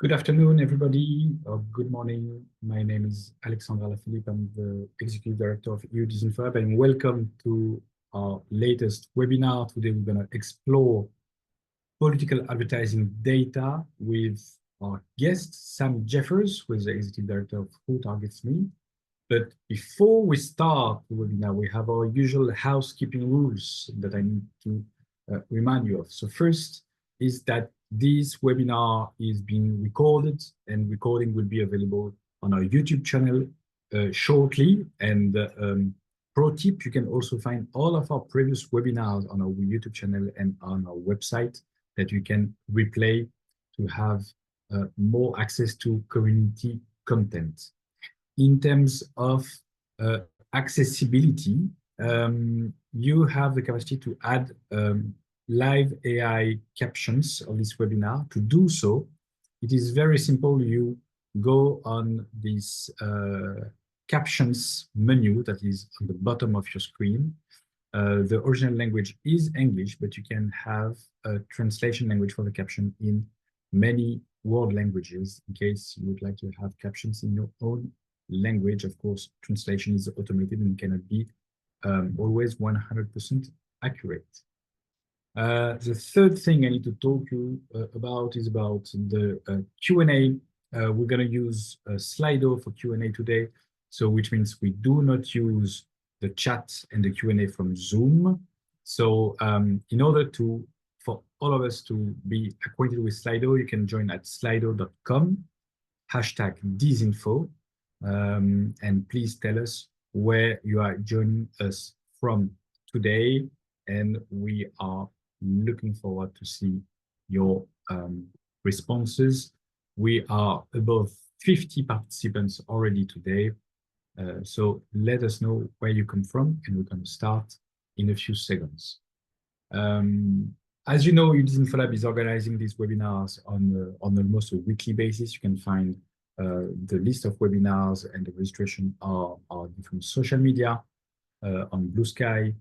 Good afternoon, everybody, or good morning. My name is Alexandre Alaphilippe. I'm the Executive Director of EU DisinfoLab, and welcome to our latest webinar. Today, we're going to explore political advertising data with our guest, Sam Jeffers, who is the Executive Director of Who Targets Me. But before we start the webinar, we have our usual housekeeping rules that I need to remind you of. So first is that this webinar is being recorded, and recording will be available on our YouTube channel shortly. And pro tip, you can also find all of our previous webinars on our YouTube channel and on our website that you can replay to have more access to community content. In terms of accessibility, you have the capacity to add live AI captions of this webinar. To do so, it is very simple. You go on this captions menu that is on the bottom of your screen. The original language is English, but you can have a translation language for the caption in many world languages in case you would like to have captions in your own language. Of course, translation is automated and cannot be always 100% accurate. The third thing I need to talk to you about is about the Q&A. We're going to use Slido for Q&A today, so which means we do not use the chat and the Q&A from Zoom. So in order for all of us to be acquainted with Slido, you can join at slido.com, #disinfo, and please tell us where you are joining us from today, and we are looking forward to see your responses. We are above 50 participants already today, so let us know where you come from, and we're going to start in a few seconds. As you know, EU DisinfoLab is organizing these webinars on almost a weekly basis. You can find the list of webinars and the registration are different social media, on Blue Sky,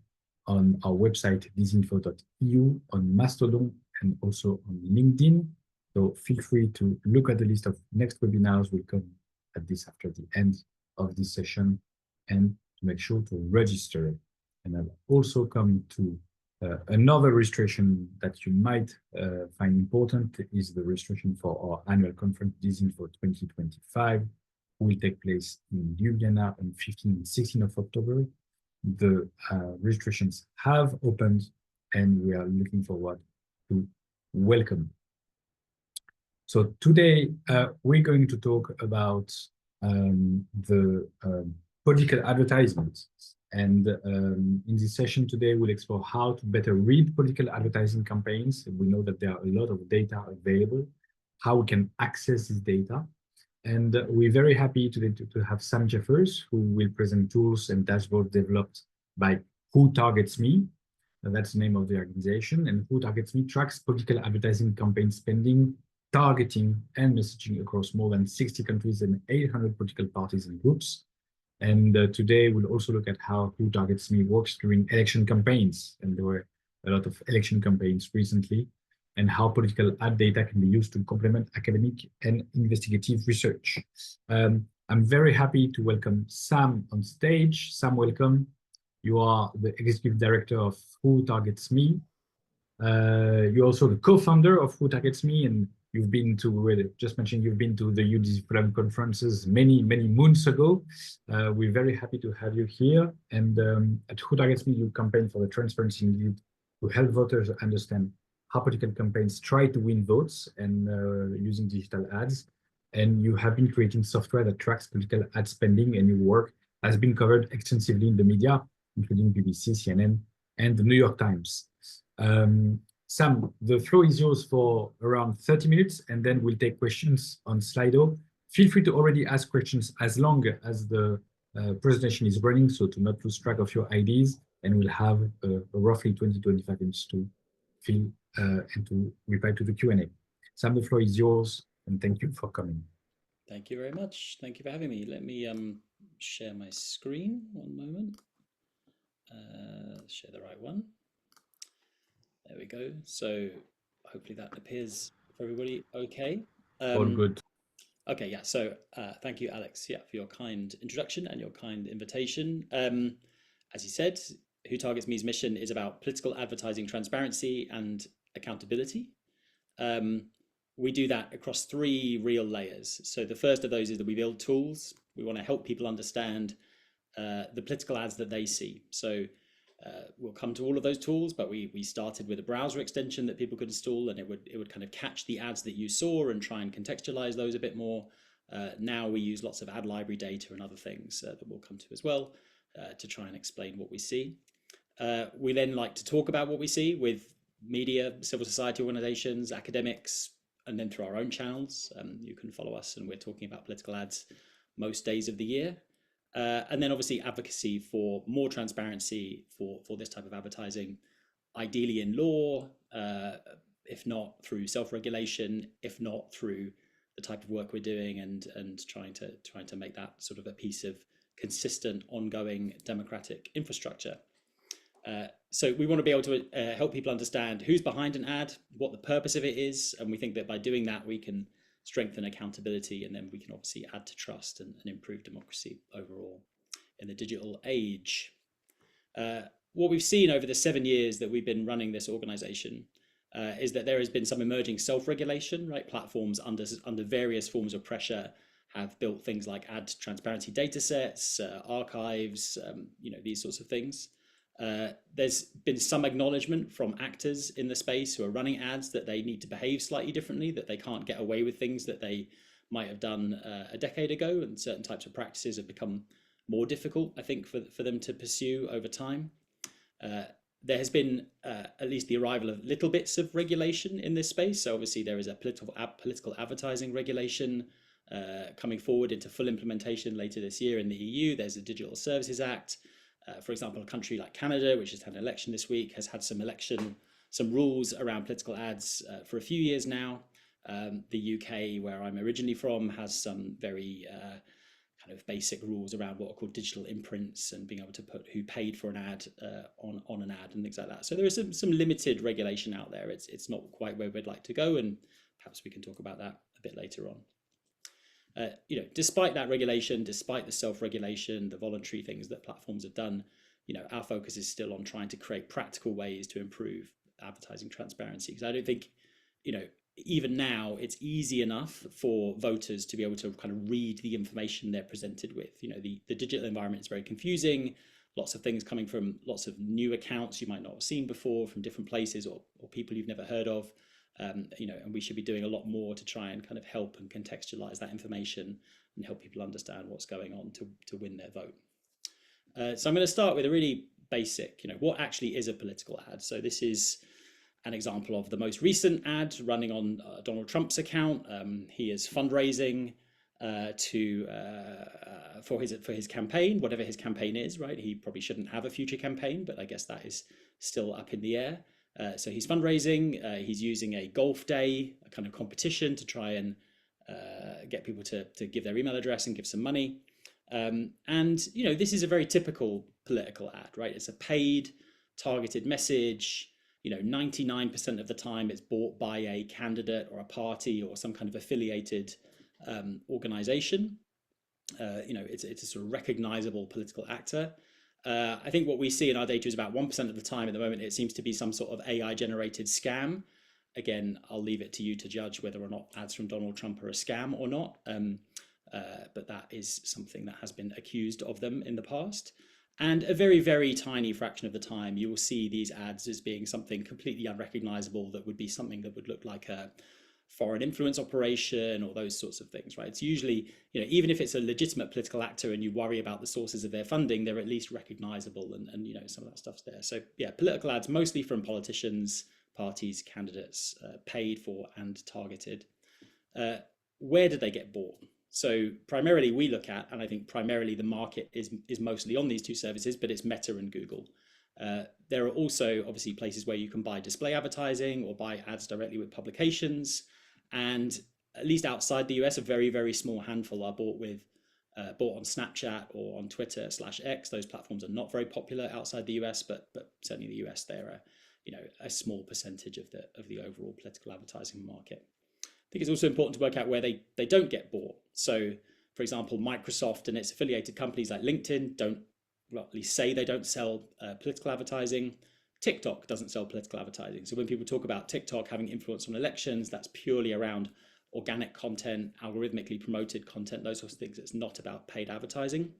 on our website disinfo.eu, on Mastodon, and also on LinkedIn. So feel free to look at the list of next webinars. We'll come at this after the end of this session, and to make sure to register. And I'll also come to another registration that you might find important is the registration for our annual conference Disinfo 2025, will take place in Ljubljana on 15 and 16 of October. The registrations have opened, and we are looking forward to welcome. So today we're going to talk about the political advertisements. And in this session today, we'll explore how to better read political advertising campaigns. We know that there are a lot of data available, how we can access this data. And we're very happy today to have Sam Jeffers, who will present tools and dashboards developed by Who Targets Me. That's the name of the organization. And Who Targets Me tracks political advertising campaign spending, targeting, and messaging across more than 60 countries and 800 political parties and groups. And today we'll also look at how Who Targets Me works during election campaigns. And there were a lot of election campaigns recently, and how political ad data can be used to complement academic and investigative research. I'm very happy to welcome Sam on stage. Sam, welcome. You are the Executive Director of Who Targets Me. You're also the co-founder of Who Targets Me, and you've been to, just mentioned, you've been to the EU DisinfoLab conferences many moons ago. We're very happy to have you here. And at Who Targets Me, you campaign for the transparency needed to help voters understand how political campaigns try to win votes and using digital ads. And you have been creating software that tracks political ad spending, and your work has been covered extensively in the media, including BBC, CNN, and the New York Times. Sam, the floor is yours for around 30 minutes, and then we'll take questions on Slido. Feel free to already ask questions as long as the presentation is running, so to not lose track of your ideas, and we'll have roughly 20-25 minutes to fill and to reply to the Q&A. Sam, the floor is yours, and thank you for coming. Thank you very much. Thank you for having me. Let me share my screen. One moment. Share the right one. There we go. So hopefully that appears for everybody okay. All good. Okay, yeah. So thank you, Alex, yeah, for your kind introduction and your kind invitation. As you said, Who Targets Me's mission is about political advertising transparency and accountability. We do that across three real layers. So the first of those is that we build tools. We want to help people understand the political ads that they see. So we'll come to all of those tools, but we started with a browser extension that people could install, and it would kind of catch the ads that you saw and try and contextualize those a bit more. Now we use lots of ad library data and other things that we'll come to as well to try and explain what we see. We then like to talk about what we see with media, civil society organizations, academics, and then through our own channels. You can follow us, and we're talking about political ads most days of the year. And then obviously advocacy for more transparency for this type of advertising, ideally in law, if not through self-regulation, if not through the type of work we're doing, and trying to make that sort of a piece of consistent, ongoing democratic infrastructure. So we want to be able to help people understand who's behind an ad, what the purpose of it is, and we think that by doing that we can strengthen accountability, and then we can obviously add to trust and improve democracy overall in the digital age. What we've seen over the 7 years that we've been running this organization is that there has been some emerging self-regulation, right? Platforms under various forms of pressure have built things like ad transparency data sets, archives, these sorts of things. There's been some acknowledgement from actors in the space who are running ads that they need to behave slightly differently, that they can't get away with things that they might have done a decade ago, and certain types of practices have become more difficult, I think, for them to pursue over time. There has been at least the arrival of little bits of regulation in this space. So obviously there is a political advertising regulation coming forward into full implementation later this year in the EU. There's a Digital Services Act. For example, a country like Canada, which has had an election this week, has had some rules around political ads for a few years now. The UK, where I'm originally from, has some very kind of basic rules around what are called digital imprints and being able to put who paid for an ad on an ad and things like that. So there is some limited regulation out there. It's not quite where we'd like to go, and perhaps we can talk about that a bit later on. Despite that regulation, despite the self-regulation, the voluntary things that platforms have done, our focus is still on trying to create practical ways to improve advertising transparency. Because I don't think, even now it's easy enough for voters to be able to kind of read the information they're presented with. The digital environment is very confusing. Lots of things coming from lots of new accounts you might not have seen before from different places or people you've never heard of. And we should be doing a lot more to try and kind of help and contextualize that information and help people understand what's going on to win their vote. So I'm going to start with a really basic, what actually is a political ad? So this is an example of the most recent ad running on Donald Trump's account. He is fundraising for his campaign, whatever his campaign is, right? He probably shouldn't have a future campaign, but I guess that is still up in the air. So he's fundraising, he's using a golf day, a kind of competition to try and get people to give their email address and give some money. This is a very typical political ad, right? It's a paid, targeted message. 99% of the time it's bought by a candidate or a party or some kind of affiliated organization. It's a sort of recognizable political actor. I think what we see in our data is about 1% of the time at the moment, it seems to be some sort of AI generated scam. Again, I'll leave it to you to judge whether or not ads from Donald Trump are a scam or not. But that is something that has been accused of them in the past. And a very, very tiny fraction of the time, you will see these ads as being something completely unrecognizable that would be something that would look like a foreign influence operation or those sorts of things, right? It's usually, even if it's a legitimate political actor and you worry about the sources of their funding, they're at least recognizable and some of that stuff's there. So yeah, political ads mostly from politicians, parties, candidates, paid for and targeted. Where did they get bought? So primarily we look at, and I think primarily the market is mostly on these two services, but it's Meta and Google. There are also obviously places where you can buy display advertising or buy ads directly with publications. And at least outside the US, a very, very small handful are bought on Snapchat or on Twitter/X. Those platforms are not very popular outside the US, but certainly in the US, they're a small percentage of the overall political advertising market. think it's also important to work out where they don't get bought. So, for example, Microsoft and its affiliated companies like LinkedIn don't, well, at least say they don't sell political advertising. TikTok doesn't sell political advertising. So when people talk about TikTok having influence on elections, that's purely around organic content, algorithmically promoted content, those sorts of things. It's not about paid advertising.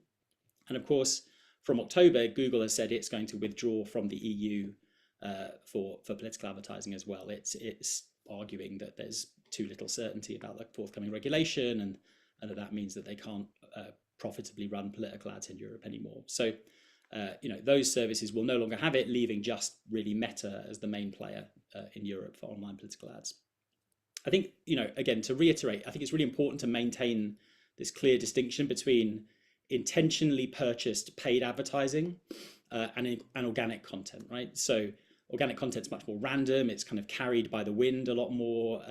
And of course, from October, Google has said it's going to withdraw from the EU for political advertising as well. It's arguing that there's too little certainty about the forthcoming regulation, and that means that they can't profitably run political ads in Europe anymore. So, those services will no longer have it, leaving just really Meta as the main player in Europe for online political ads. I think, again, to reiterate, I think it's really important to maintain this clear distinction between intentionally purchased paid advertising and organic content, right? So organic content's much more random. It's kind of carried by the wind a lot more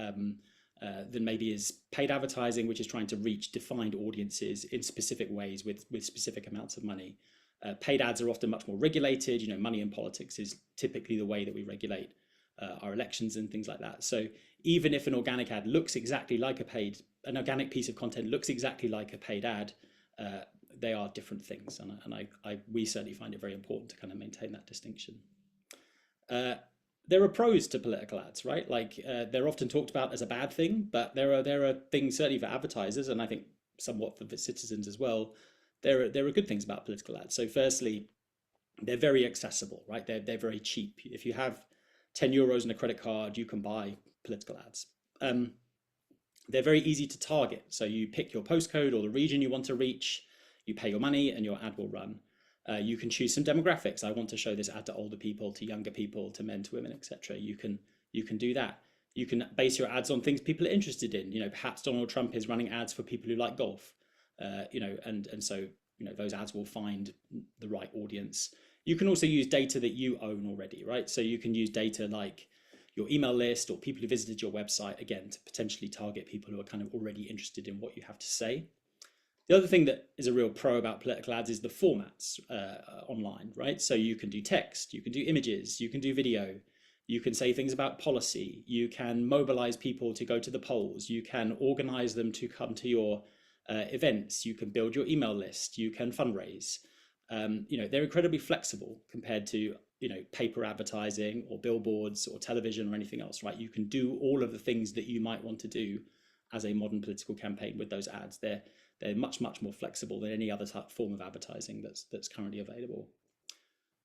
than maybe is paid advertising, which is trying to reach defined audiences in specific ways with specific amounts of money. Paid ads are often much more regulated. Money in politics is typically the way that we regulate our elections and things like that. So even if an organic ad looks exactly like an organic piece of content looks exactly like a paid ad, they are different things. And we certainly find it very important to kind of maintain that distinction. There are pros to political ads, right? Like they're often talked about as a bad thing, but there are things certainly for advertisers, and I think somewhat for the citizens as well. There are good things about political ads. So firstly, they're very accessible, right? They're very cheap. If you have 10 euros in a credit card, you can buy political ads. They're very easy to target. So you pick your postcode or the region you want to reach, you pay your money, and your ad will run. You can choose some demographics. I want to show this ad to older people, to younger people, to men, to women, etc. You can do that. You can base your ads on things people are interested in. Perhaps Donald Trump is running ads for people who like golf. And so those ads will find the right audience. You can also use data that you own already, right? So you can use data like your email list or people who visited your website, again, to potentially target people who are kind of already interested in what you have to say. The other thing that is a real pro about political ads is the formats online, right? So you can do text, you can do images, you can do video, you can say things about policy, you can mobilize people to go to the polls, you can organize them to come to your events, you can build your email list, you can fundraise. They're incredibly flexible compared to paper advertising or billboards or television or anything else, right? You can do all of the things that you might want to do as a modern political campaign with those ads. They're much more flexible than any other form of advertising that's currently available.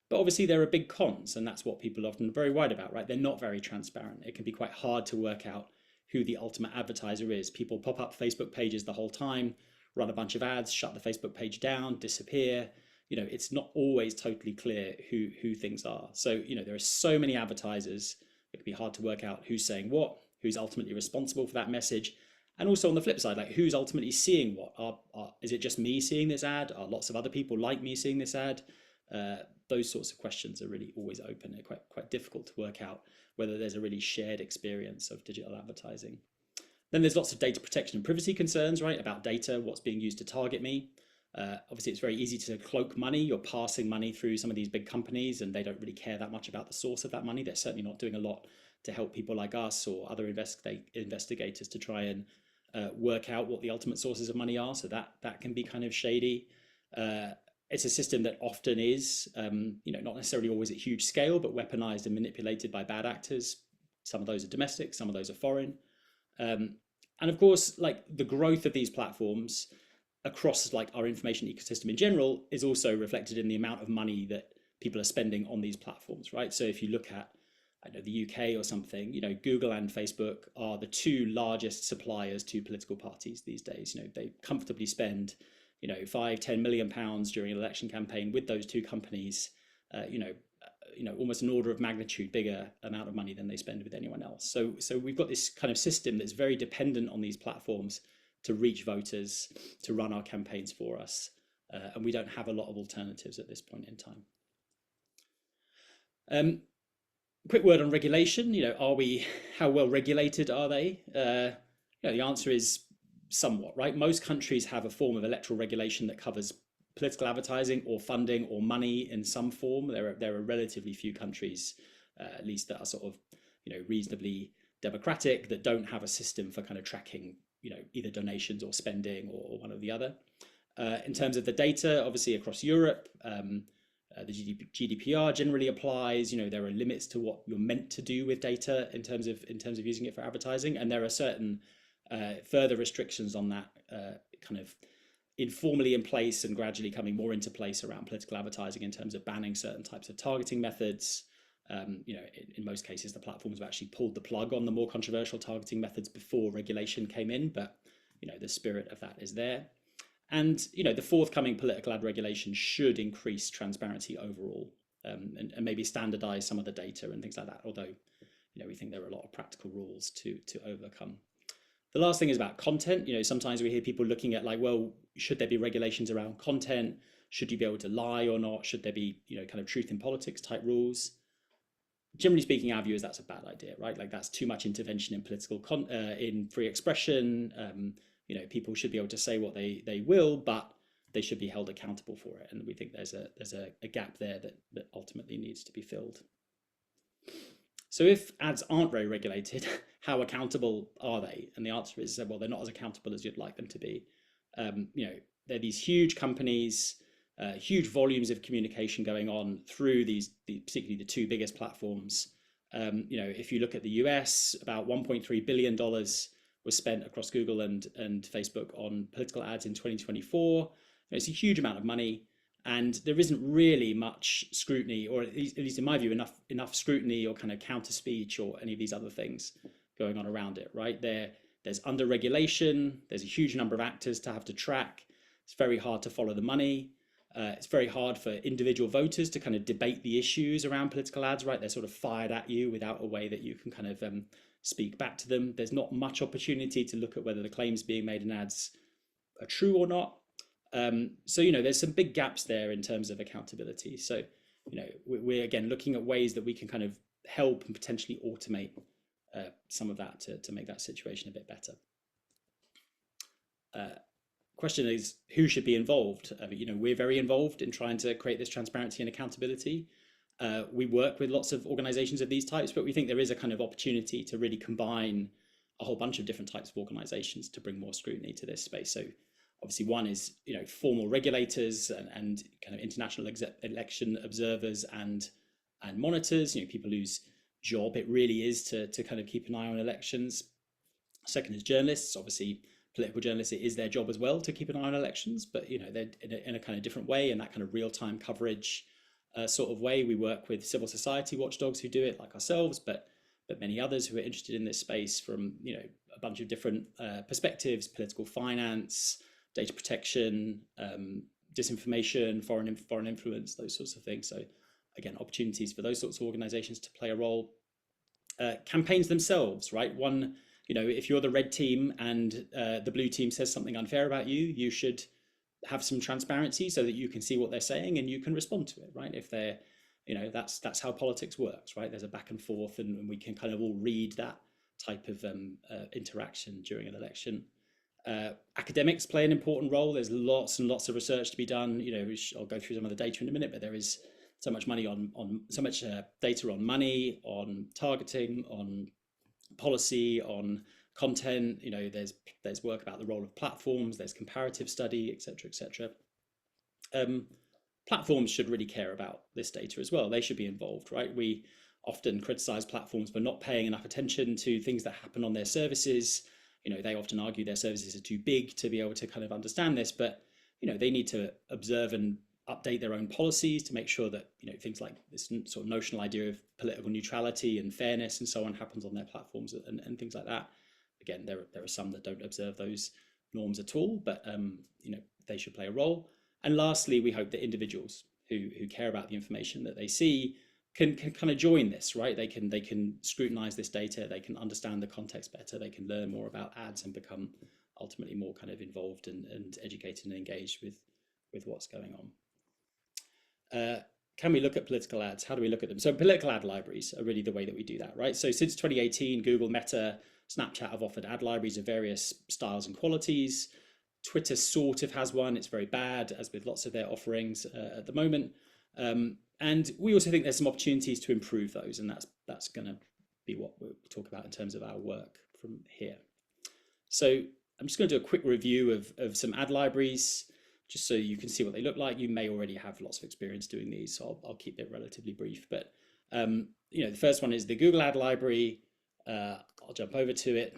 But obviously there are big cons, and that's what people are often very worried about, right? They're not very transparent. It can be quite hard to work out who the ultimate advertiser is. People pop up Facebook pages the whole time, run a bunch of ads, shut the Facebook page down, disappear. It's not always totally clear who things are. So, there are so many advertisers, it can be hard to work out who's saying what, who's ultimately responsible for that message. And also on the flip side, like who's ultimately seeing what? Is it just me seeing this ad? Are lots of other people like me seeing this ad? Those sorts of questions are really always open. They're quite difficult to work out whether there's a really shared experience of digital advertising. Then there's lots of data protection and privacy concerns, right? About data, what's being used to target me. Obviously, it's very easy to cloak money. You're passing money through some of these big companies, and they don't really care that much about the source of that money. They're certainly not doing a lot to help people like us or other investigators to try and work out what the ultimate sources of money are. So that can be kind of shady. It's a system that often is, not necessarily always at huge scale, but weaponized and manipulated by bad actors. Some of those are domestic, some of those are foreign. And of course, like the growth of these platforms across like our information ecosystem in general is also reflected in the amount of money that people are spending on these platforms, right? So if you look at, the UK or something, Google and Facebook are the two largest suppliers to political parties these days. They comfortably spend, 5-10 million pounds during an election campaign with those two companies, almost an order of magnitude bigger amount of money than they spend with anyone else. So we've got this kind of system that's very dependent on these platforms to reach voters, to run our campaigns for us. And we don't have a lot of alternatives at this point in time. Quick word on regulation. How well regulated are they? The answer is somewhat, right? Most countries have a form of electoral regulation that covers political advertising or funding or money in some form. There are relatively few countries, at least, that are sort of, reasonably democratic, that don't have a system for kind of tracking, either donations or spending or one or the other. In terms of the data, obviously across Europe, the GDPR generally applies. There are limits to what you're meant to do with data in terms of using it for advertising, and there are certain further restrictions on that kind of informally in place and gradually coming more into place around political advertising in terms of banning certain types of targeting methods. In most cases, the platforms have actually pulled the plug on the more controversial targeting methods before regulation came in, but the spirit of that is there. And the forthcoming political ad regulation should increase transparency overall, and maybe standardize some of the data and things like that. Although we think there are a lot of practical rules to overcome. The last thing is about content. Sometimes we hear people looking at like, well, should there be regulations around content? Should you be able to lie or not? Should there be kind of truth in politics type rules? Generally speaking, our view is that's a bad idea, right? Like that's too much intervention in political in free expression. People should be able to say what they will, but they should be held accountable for it. And we think there's a gap there that ultimately needs to be filled. So if ads aren't very regulated, how accountable are they? And the answer is, well, they're not as accountable as you'd like them to be. They're these huge companies, huge volumes of communication going on through particularly the two biggest platforms. If you look at the US, about $1.3 billion was spent across Google and Facebook on political ads in 2024. It's a huge amount of money, and there isn't really much scrutiny, or at least in my view, enough scrutiny or kind of counter speech or any of these other things going on around it, right? There's under regulation, there's a huge number of actors to have to track. It's very hard to follow the money. It's very hard for individual voters to kind of debate the issues around political ads, right? They're sort of fired at you without a way that you can kind of speak back to them. There's not much opportunity to look at whether the claims being made in ads are true or not. So there's some big gaps there in terms of accountability. So we're again looking at ways that we can kind of help and potentially automate some of that to make that situation a bit better. Question is, who should be involved? We're very involved in trying to create this transparency and accountability. We work with lots of organizations of these types, but we think there is a kind of opportunity to really combine a whole bunch of different types of organizations to bring more scrutiny to this space. So obviously one is, formal regulators and kind of international election observers and monitors, people whose job it really is to kind of keep an eye on elections. Second is journalists. Obviously, political journalists, it is their job as well to keep an eye on elections, but they're in a kind of different way, in that kind of real-time coverage sort of way. We work with civil society watchdogs who do it, like ourselves, but many others who are interested in this space from a bunch of different perspectives: political finance, data protection, disinformation, foreign influence, those sorts of things. So again, opportunities for those sorts of organizations to play a role. Campaigns themselves, right? One, if you're the red team and the blue team says something unfair about you, you should have some transparency so that you can see what they're saying and you can respond to it, right? If they're, that's how politics works, right? There's a back and forth, and we can kind of all read that type of interaction during an election. Academics play an important role. There's lots and lots of research to be done. I'll go through some of the data in a minute, but there is so much money on so much data on money, on targeting, on policy, on content. There's work about the role of platforms. There's comparative study, etc., etc. Platforms should really care about this data as well. They should be involved, right? We often criticize platforms for not paying enough attention to things that happen on their services. They often argue their services are too big to be able to kind of understand this, but they need to observe and update their own policies to make sure that things like this sort of notional idea of political neutrality and fairness and so on happens on their platforms and things like that. Again, there are some that don't observe those norms at all, but they should play a role. And lastly, we hope that individuals who care about the information that they see can kind of join this, right? They can scrutinize this data, they can understand the context better, they can learn more about ads and become ultimately more kind of involved and educated and engaged with what's going on. Can we look at political ads? How do we look at them? So political ad libraries are really the way that we do that, right? So since 2018, Google, Meta, Snapchat have offered ad libraries of various styles and qualities. Twitter sort of has one. It's very bad, as with lots of their offerings at the moment. And we also think there's some opportunities to improve those, and that's going to be what we'll talk about in terms of our work from here. So I'm just going to do a quick review of some ad libraries, just so you can see what they look like. You may already have lots of experience doing these, so I'll keep it relatively brief. But the first one is the Google Ad Library. I'll jump over to it.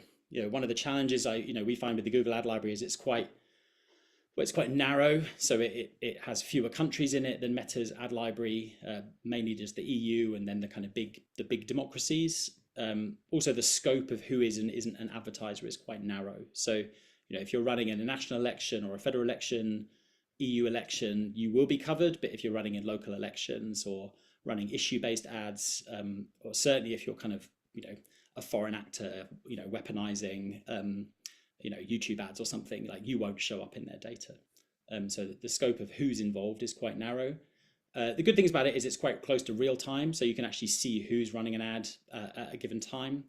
One of the challenges we find with the Google Ad Library is it's quite narrow, so it has fewer countries in it than Meta's ad library, mainly just the EU and then the big democracies. Also, the scope of who is and isn't an advertiser is quite narrow. So, if you're running in a national election or a federal election, EU election, you will be covered. But if you're running in local elections or running issue-based ads, or certainly if you're a foreign actor, weaponizing, YouTube ads or something, like, you won't show up in their data. So the scope of who's involved is quite narrow. The good things about it is it's quite close to real time, so you can actually see who's running an ad at a given time.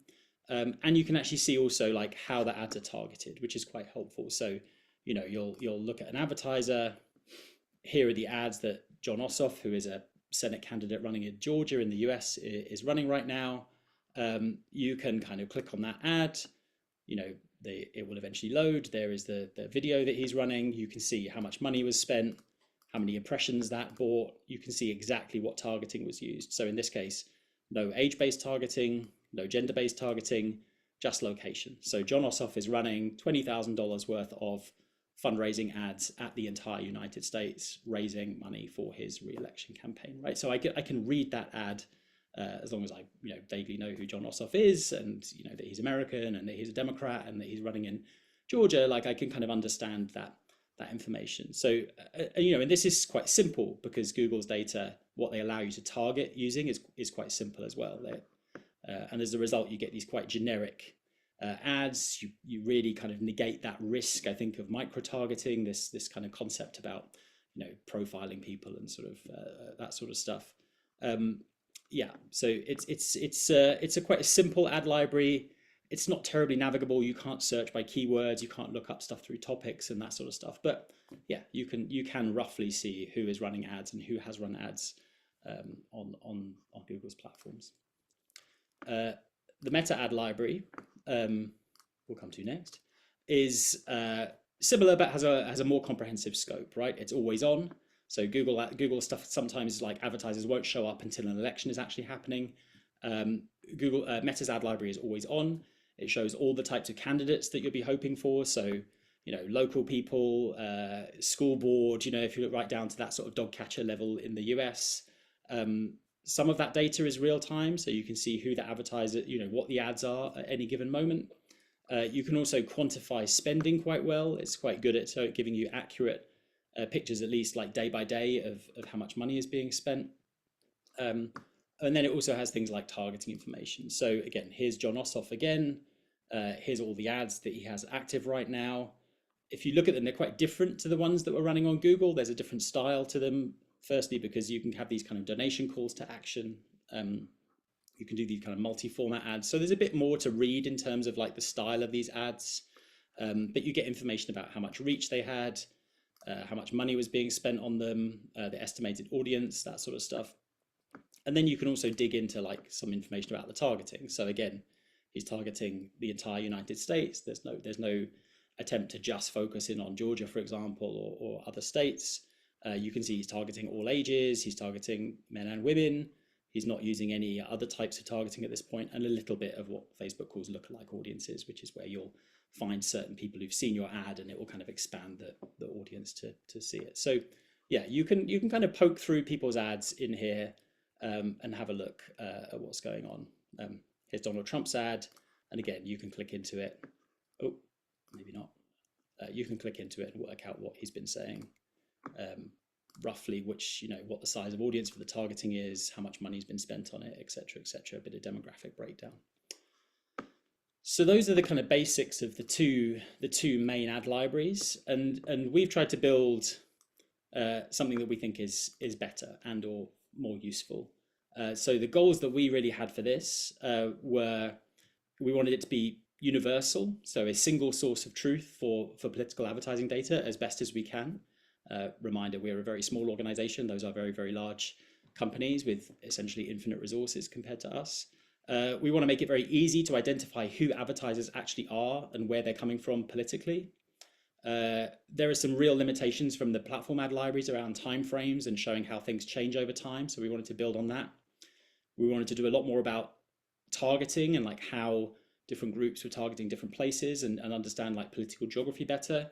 And you can actually see also like how the ads are targeted, which is quite helpful. So, you'll look at an advertiser. Here are the ads that Jon Ossoff, who is a Senate candidate running in Georgia in the US, is running right now. You can kind of click on that ad. It will eventually load. There is the video that he's running. You can see how much money was spent, how many impressions that bought. You can see exactly what targeting was used. So in this case, no age-based targeting, no gender-based targeting, just location. So Jon Ossoff is running $20,000 worth of fundraising ads at the entire United States, raising money for his re-election campaign, right? So I can read that ad as long as I vaguely know who Jon Ossoff is, and that he's American and that he's a Democrat and that he's running in Georgia. Like, I can kind of understand that information. So and this is quite simple because Google's data, what they allow you to target using is quite simple as well. And as a result, you get these quite generic ads. You really kind of negate that risk, I think, of micro-targeting, this kind of concept about profiling people and sort of that sort of stuff. So it's quite a simple ad library. It's not terribly navigable. You can't search by keywords. You can't look up stuff through topics and that sort of stuff. But yeah, you can roughly see who is running ads and who has run ads on Google's platforms. The Meta ad library, we'll come to next, is similar but has a more comprehensive scope. Right, it's always on. So Google stuff sometimes, like, advertisers won't show up until an election is actually happening. Meta's ad library is always on. It shows all the types of candidates that you'll be hoping for. So, local people, school board, if you look right down to that sort of dog catcher level in the US. Some of that data is real time, so you can see who the advertiser, what the ads are at any given moment. You can also quantify spending quite well. It's quite good at giving you accurate pictures, at least like day by day, of how much money is being spent. And then it also has things like targeting information. So again, here's Jon Ossoff again. Here's all the ads that he has active right now. If you look at them, they're quite different to the ones that were running on Google. There's a different style to them. Firstly, because you can have these kind of donation calls to action. You can do these kind of multi-format ads. So there's a bit more to read in terms of like the style of these ads. But you get information about how much reach they had, how much money was being spent on them, the estimated audience, that sort of stuff. And then you can also dig into like some information about the targeting. So again, he's targeting the entire United States. There's no attempt to just focus in on Georgia, for example, or other states. You can see he's targeting all ages. He's targeting men and women. He's not using any other types of targeting at this point, and a little bit of what Facebook calls lookalike audiences, which is where you'll find certain people who've seen your ad and it will kind of expand the audience to see it. So yeah, you can kind of poke through people's ads in here and have a look at what's going on. Here's Donald Trump's ad, and again, you can click into it. Oh, maybe not. You can click into it and work out what he's been saying, roughly what the size of audience for the targeting is, how much money's been spent on it, etc., etc. A bit of demographic breakdown. So those are the kind of basics of the two main ad libraries, and we've tried to build something that we think is better and or more useful. So the goals that we really had for this were, we wanted it to be universal, so a single source of truth for political advertising data as best as we can. Reminder, we're a very small organization. Those are very, very large companies with essentially infinite resources compared to us. We want to make it very easy to identify who advertisers actually are and where they're coming from politically. There are some real limitations from the platform ad libraries around timeframes and showing how things change over time. So we wanted to build on that. We wanted to do a lot more about targeting and like how different groups were targeting different places and understand like political geography better.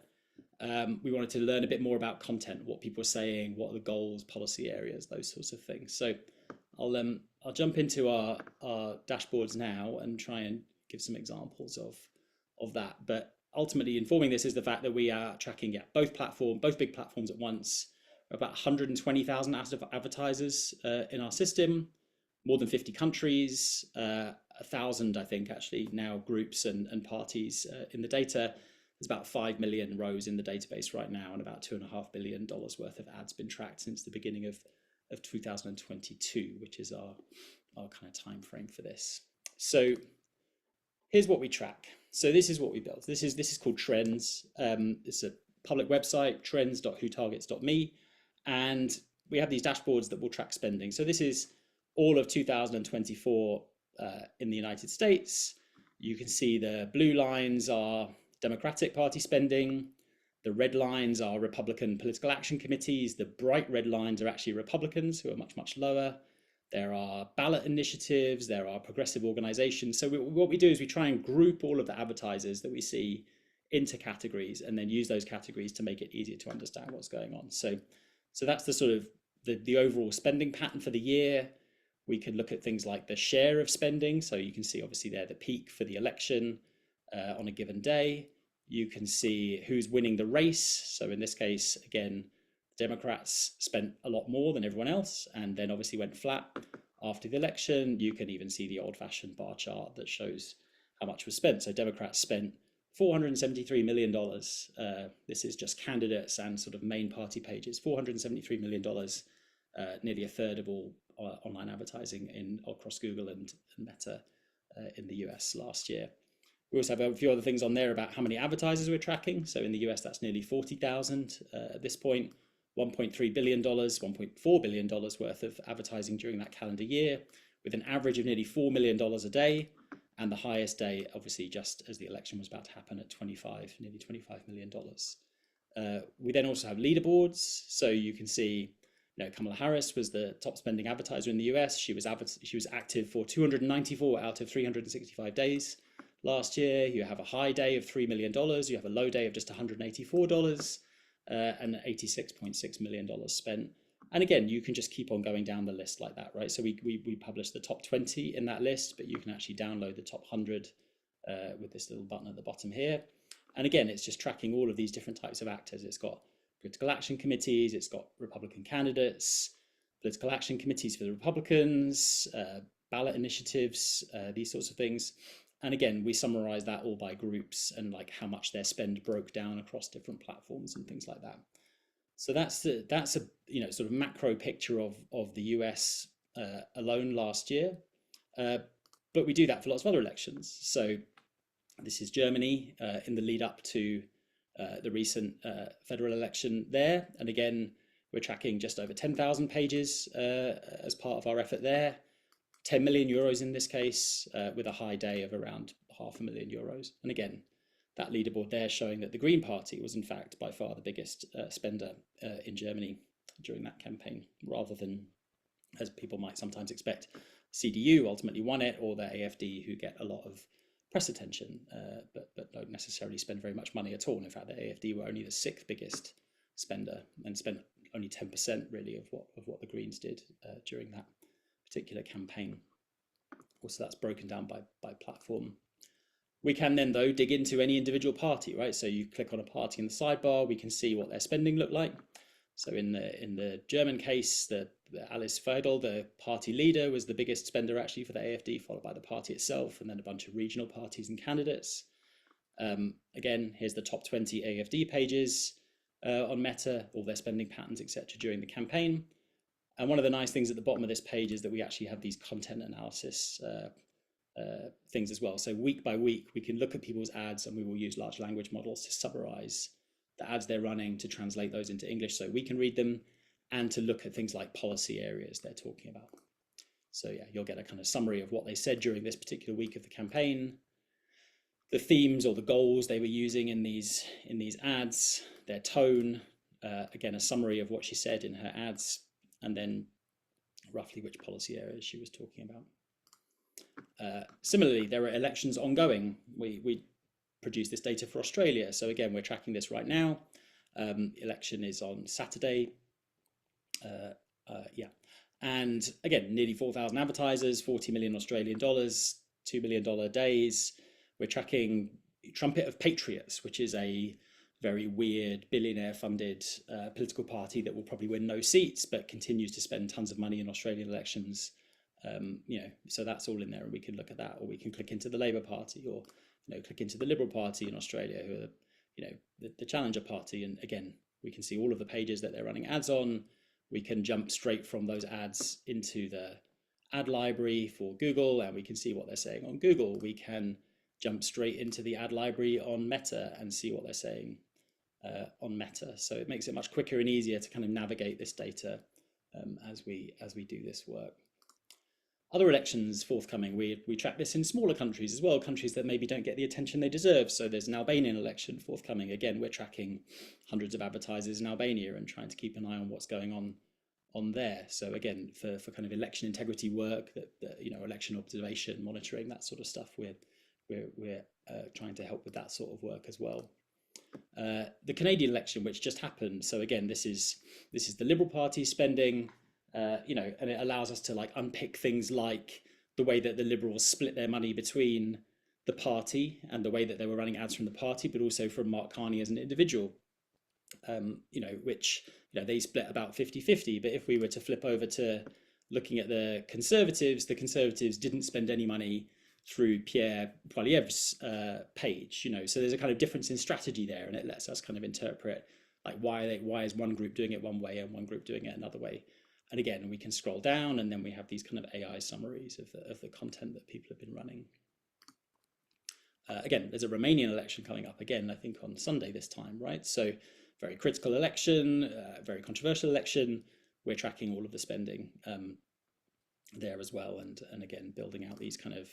We wanted to learn a bit more about content, what people are saying, what are the goals, policy areas, those sorts of things. So I'll jump into our dashboards now and try and give some examples of that. But ultimately informing this is the fact that we are tracking both big platforms at once. About 120,000 advertisers in our system, more than 50 countries, 1,000, I think, actually now groups and parties in the data. There's about 5 million rows in the database right now, and about $2.5 billion worth of ads been tracked since the beginning of 2022, which is our kind of time frame for this. So here's what we track. So this is what we built. This is called Trends. It's a public website, trends.whotargets.me, and we have these dashboards that will track spending. So this is all of 2024 in the United States. You can see the blue lines are Democratic Party spending. The red lines are Republican political action committees. The bright red lines are actually Republicans, who are much, much lower. There are ballot initiatives. There are progressive organizations. So what we do is we try and group all of the advertisers that we see into categories and then use those categories to make it easier to understand what's going on. So that's the sort of the overall spending pattern for the year. We could look at things like the share of spending. So you can see obviously there the peak for the election on a given day. You can see who's winning the race. So in this case, again, Democrats spent a lot more than everyone else and then obviously went flat after the election. You can even see the old-fashioned bar chart that shows how much was spent. So Democrats spent $473 million. This is just candidates and sort of main party pages. $473 million, nearly a third of all online advertising across Google and Meta in the US last year. We also have a few other things on there about how many advertisers we're tracking. So in the US, that's nearly 40,000 at this point, $1.3 billion, $1.4 billion worth of advertising during that calendar year, with an average of nearly $4 million a day. And the highest day, obviously, just as the election was about to happen at nearly $25 million. We then also have leaderboards. So you can see, Kamala Harris was the top spending advertiser in the US. She was active for 294 out of 365 days. Last year, you have a high day of $3 million, you have a low day of just $184, and $86.6 million spent. And again, you can just keep on going down the list like that, right? So we publish the top 20 in that list, but you can actually download the top 100 with this little button at the bottom here. And again, it's just tracking all of these different types of actors. It's got political action committees, it's got Republican candidates, political action committees for the Republicans, ballot initiatives, these sorts of things. And again, we summarize that all by groups and like how much their spend broke down across different platforms and things like that. So that's a sort of macro picture of the US alone last year. But we do that for lots of other elections. So this is Germany in the lead up to the recent federal election there. And again, we're tracking just over 10,000 pages as part of our effort there. 10 million euros in this case, with a high day of around €500,000. And again, that leaderboard there showing that the Green Party was in fact by far the biggest spender in Germany during that campaign, rather than, as people might sometimes expect, CDU ultimately won it, or the AfD, who get a lot of press attention, but don't necessarily spend very much money at all. And in fact, the AfD were only the 6th biggest spender and spent only 10% really of what the Greens did during that particular campaign. Also, that's broken down by platform. We can then, though, dig into any individual party, right? So you click on a party in the sidebar, we can see what their spending looked like. So in the German case, the Alice Weidel, the party leader, was the biggest spender actually for the AfD, followed by the party itself, and then a bunch of regional parties and candidates. Again, here's the top 20 AfD pages on Meta, all their spending patterns, etc., during the campaign. And one of the nice things at the bottom of this page is that we actually have these content analysis things as well. So week by week, we can look at people's ads and we will use large language models to summarize the ads they're running, to translate those into English so we can read them, and to look at things like policy areas they're talking about. So yeah, you'll get a kind of summary of what they said during this particular week of the campaign, the themes or the goals they were using in these ads, their tone, again, a summary of what she said in her ads, and then roughly which policy areas she was talking about. Similarly, there are elections ongoing. We produced this data for Australia. So again, we're tracking this right now. Election is on Saturday. Yeah. And again, nearly 4,000 advertisers, 40 million Australian dollars, $2 million days. We're tracking Trumpet of Patriots, which is a very weird billionaire-funded political party that will probably win no seats, but continues to spend tons of money in Australian elections. So that's all in there, and we can look at that, or we can click into the Labour Party, or click into the Liberal Party in Australia, who are the challenger party, and again, we can see all of the pages that they're running ads on. We can jump straight from those ads into the ad library for Google, and we can see what they're saying on Google. We can jump straight into the ad library on Meta and see what they're saying on Meta. So it makes it much quicker and easier to kind of navigate this data as we do this work. Other elections forthcoming, we track this in smaller countries as well, countries that maybe don't get the attention they deserve. So there's an Albanian election forthcoming. Again, we're tracking hundreds of advertisers in Albania and trying to keep an eye on what's going on there. So again, for kind of election integrity work, that election observation, monitoring, that sort of stuff, we're trying to help with that sort of work as well. The Canadian election, which just happened. So again, this is the Liberal Party spending. And it allows us to unpick things like the way that the Liberals split their money between the party and the way that they were running ads from the party, but also from Mark Carney as an individual, which they split about 50-50. But if we were to flip over to looking at the Conservatives didn't spend any money through Pierre Poilievre's page, so there's a kind of difference in strategy there, and it lets us kind of interpret why is one group doing it one way and one group doing it another way. And again, we can scroll down, and then we have these kind of AI summaries of the content that people have been running. Again, there's a Romanian election coming up again, I think on Sunday this time, right? So very critical election, very controversial election. We're tracking all of the spending there as well, and again, building out these kind of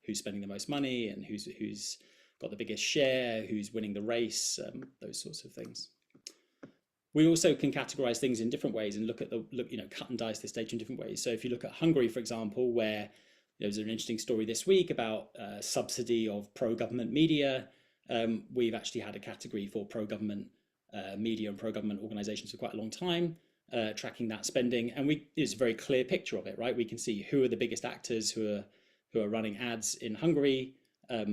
who's spending the most money and who's got the biggest share, who's winning the race, those sorts of things. We also can categorize things in different ways and cut and dice this data in different ways. So if you look at Hungary, for example, where there was an interesting story this week about subsidy of pro-government media, we've actually had a category for pro-government media and pro-government organizations for quite a long time, tracking that spending. And it's a very clear picture of it, right? We can see who are the biggest actors who are running ads in Hungary, how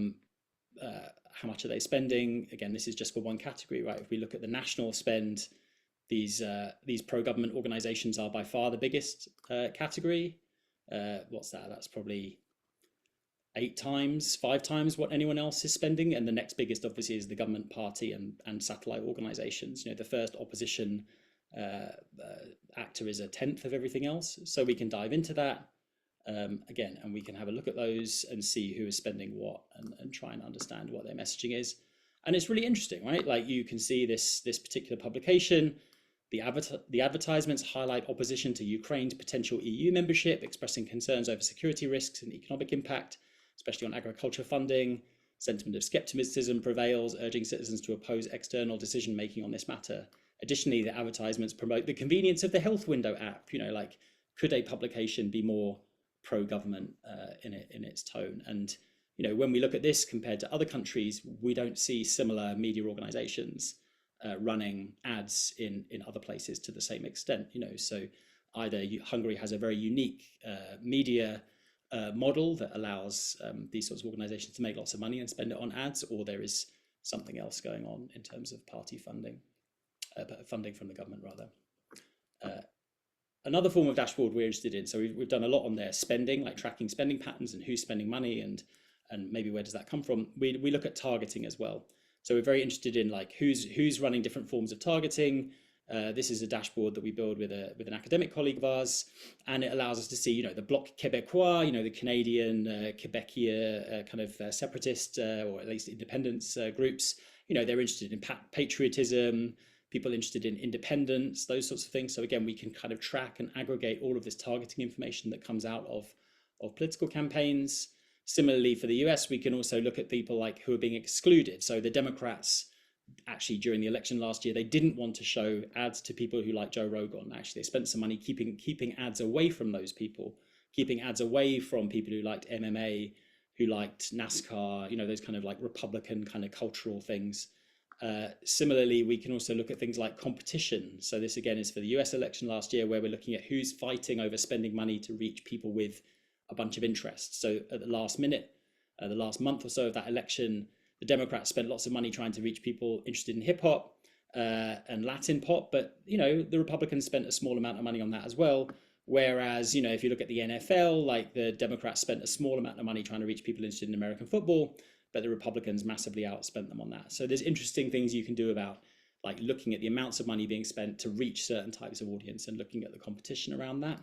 much are they spending? Again, this is just for one category, right? If we look at the national spend, these pro-government organizations are by far the biggest category. What's that? That's probably 5 times what anyone else is spending. And the next biggest, obviously, is the government party and satellite organizations. The first opposition actor is 1/10 of everything else. So we can dive into that again, and we can have a look at those and see who is spending what and try and understand what their messaging is. And it's really interesting, right? You can see this particular publication. The advertisements highlight opposition to Ukraine's potential EU membership, expressing concerns over security risks and economic impact, especially on agriculture funding. Sentiment of skepticism prevails, urging citizens to oppose external decision-making on this matter. Additionally, the advertisements promote the convenience of the Health Window app. Could a publication be more pro-government in its tone? And when we look at this compared to other countries, we don't see similar media organizations running ads in other places to the same extent. So either Hungary has a very unique media model that allows these sorts of organizations to make lots of money and spend it on ads, or there is something else going on in terms of party funding, funding from the government rather. Another form of dashboard we're interested in, so we've done a lot on their spending, tracking spending patterns and who's spending money and maybe where does that come from. We look at targeting as well. So we're very interested in who's running different forms of targeting. This is a dashboard that we build with an academic colleague of ours, and it allows us to see, the Bloc Québécois, the Canadian Quebecia kind of separatist or at least independence groups. They're interested in patriotism, people interested in independence, those sorts of things. So again, we can kind of track and aggregate all of this targeting information that comes out of political campaigns. Similarly, for the US, we can also look at people like who are being excluded. So the Democrats, actually during the election last year, they didn't want to show ads to people who like Joe Rogan. Actually, they spent some money keeping ads away from those people, keeping ads away from people who liked MMA, who liked NASCAR, you know, those kind of like Republican kind of cultural things. Similarly, we can also look at things like competition. So this again is for the US election last year, where we're looking at who's fighting over spending money to reach people with a bunch of interests. So at the last minute, the last month or so of that election, the Democrats spent lots of money trying to reach people interested in hip hop and Latin pop, but you know, the Republicans spent a small amount of money on that as well. Whereas, you know, if you look at the NFL, like the Democrats spent a small amount of money trying to reach people interested in American football, but the Republicans massively outspent them on that. So there's interesting things you can do about like looking at the amounts of money being spent to reach certain types of audience and looking at the competition around that.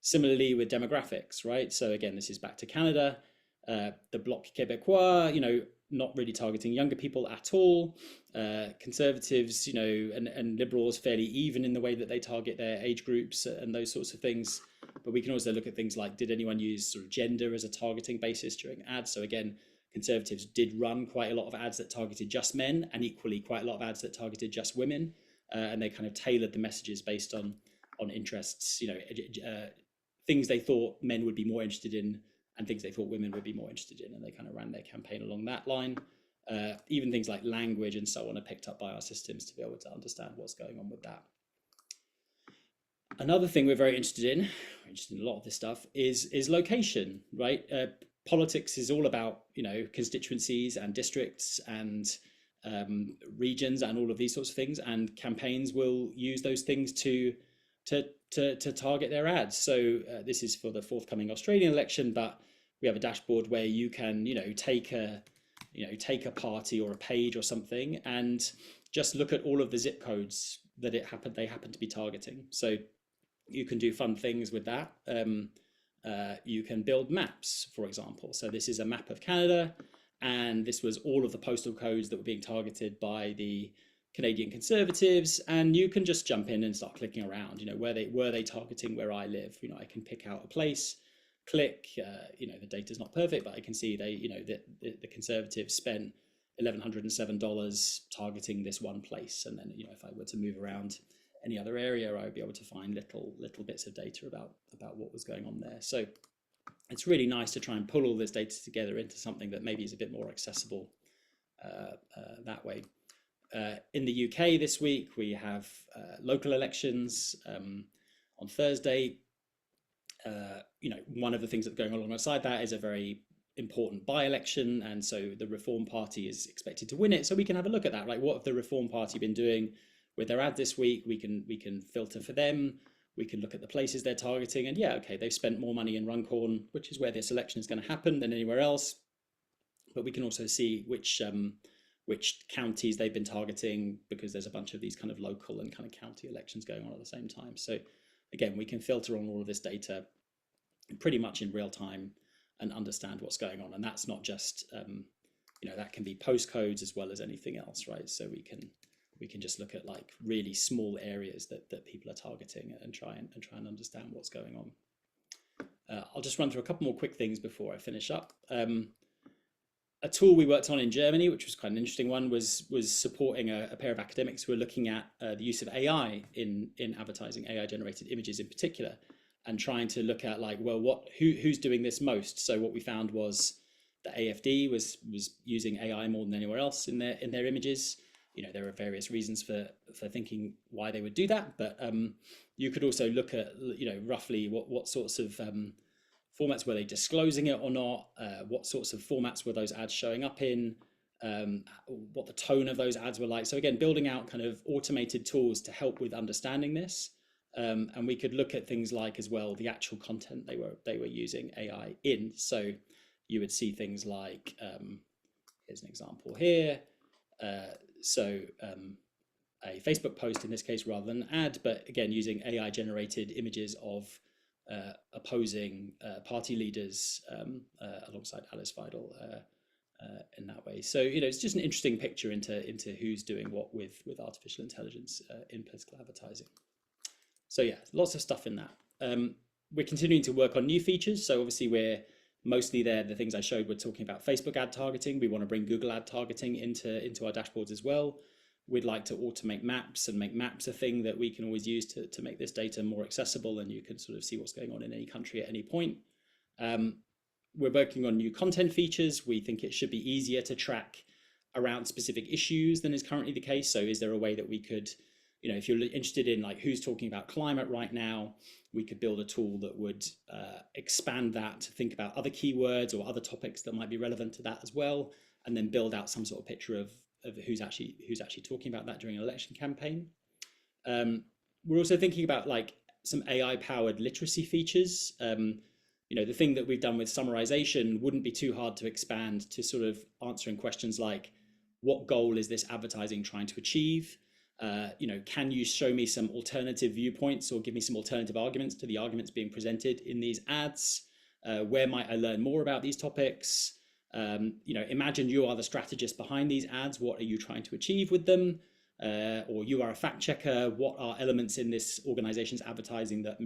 Similarly with demographics, right? So again, this is back to Canada, the Bloc Québécois, you know, not really targeting younger people at all. Conservatives, you know, and liberals fairly even in the way that they target their age groups and those sorts of things. But we can also look at things like, did anyone use sort of gender as a targeting basis during ads? So again, Conservatives did run quite a lot of ads that targeted just men, and equally quite a lot of ads that targeted just women. And they kind of tailored the messages based on interests, you know, things they thought men would be more interested in and things they thought women would be more interested in. And they kind of ran their campaign along that line. Even things like language and so on are picked up by our systems to be able to understand what's going on with that. Another thing we're very interested in a lot of this stuff, is location, right? Politics is all about, you know, constituencies and districts and regions and all of these sorts of things, and campaigns will use those things to target their ads. So this is for the forthcoming Australian election, but we have a dashboard where you can, you know, take a party or a page or something and just look at all of the zip codes that they happen to be targeting. So you can do fun things with that. You can build maps, for example. So this is a map of Canada, and this was all of the postal codes that were being targeted by the Canadian Conservatives, and you can just jump in and start clicking around. You know, were they targeting where I live? You know, I can pick out a place, click. You know, the data's not perfect, but I can see the Conservatives spent $1,107 targeting this one place, and then, you know, if I were to move around any other area, I would be able to find little bits of data about what was going on there. So it's really nice to try and pull all this data together into something that maybe is a bit more accessible that way. In the UK this week, we have local elections on Thursday. You know, one of the things that's going on alongside that is a very important by-election, and so the Reform Party is expected to win it. So we can have a look at that. Like, what have the Reform Party been doing with their ad this week? We can filter for them. We can look at the places they're targeting, and yeah, okay, they've spent more money in Runcorn, which is where this election is going to happen, than anywhere else. But we can also see which counties they've been targeting, because there's a bunch of these kind of local and kind of county elections going on at the same time. So again, we can filter on all of this data pretty much in real time and understand what's going on. And that's not just, you know, that can be postcodes as well as anything else, right? So we can just look at like really small areas that people are targeting and try and understand what's going on. I'll just run through a couple more quick things before I finish up. A tool we worked on in Germany, which was quite an interesting one, was supporting a pair of academics who were looking at the use of AI in advertising, AI generated images in particular, and trying to look at like, well, who's doing this most? So what we found was the AFD was using AI more than anywhere else in their images. You know, there are various reasons for thinking why they would do that, but you could also look at, you know, roughly what sorts of formats were they disclosing it or not? What sorts of formats were those ads showing up in? What the tone of those ads were like. So again, building out kind of automated tools to help with understanding this. And we could look at things like as well the actual content they were using AI in. So you would see things like, here's an example here. A Facebook post in this case rather than an ad, but again using AI generated images of opposing party leaders alongside Alice Weidel in that way. So, you know, it's just an interesting picture into who's doing what with artificial intelligence in political advertising. So yeah, lots of stuff in that. We're continuing to work on new features. So obviously we're mostly there. The things I showed, we're talking about Facebook ad targeting. We want to bring Google ad targeting into our dashboards as well. We'd like to automate maps and make maps a thing that we can always use to make this data more accessible, and you can sort of see what's going on in any country at any point. We're working on new content features. We think it should be easier to track around specific issues than is currently the case. So is there a way that we could, you know, if you're interested in like who's talking about climate right now, we could build a tool that would expand that to think about other keywords or other topics that might be relevant to that as well, and then build out some sort of picture of who's actually talking about that during an election campaign. We're also thinking about like some AI-powered literacy features. You know, the thing that we've done with summarization wouldn't be too hard to expand to sort of answering questions like, what goal is this advertising trying to achieve? You know, can you show me some alternative viewpoints or give me some alternative arguments to the arguments being presented in these ads? Where might I learn more about these topics? You know, imagine you are the strategist behind these ads. What are you trying to achieve with them? Or you are a fact checker. What are elements in this organization's advertising that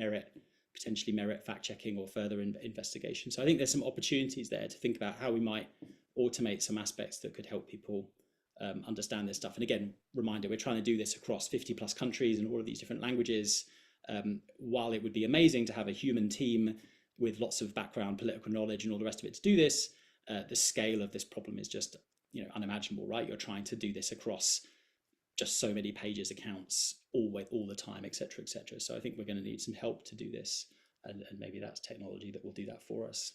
potentially merit fact checking or further investigation? So I think there's some opportunities there to think about how we might automate some aspects that could help people understand this stuff. And again, reminder, we're trying to do this across 50 plus countries and all of these different languages. While it would be amazing to have a human team with lots of background, political knowledge and all the rest of it to do this, the scale of this problem is just, you know, unimaginable, right? You're trying to do this across just so many pages, accounts, all the time, et cetera, et cetera. So I think we're going to need some help to do this, and maybe that's technology that will do that for us.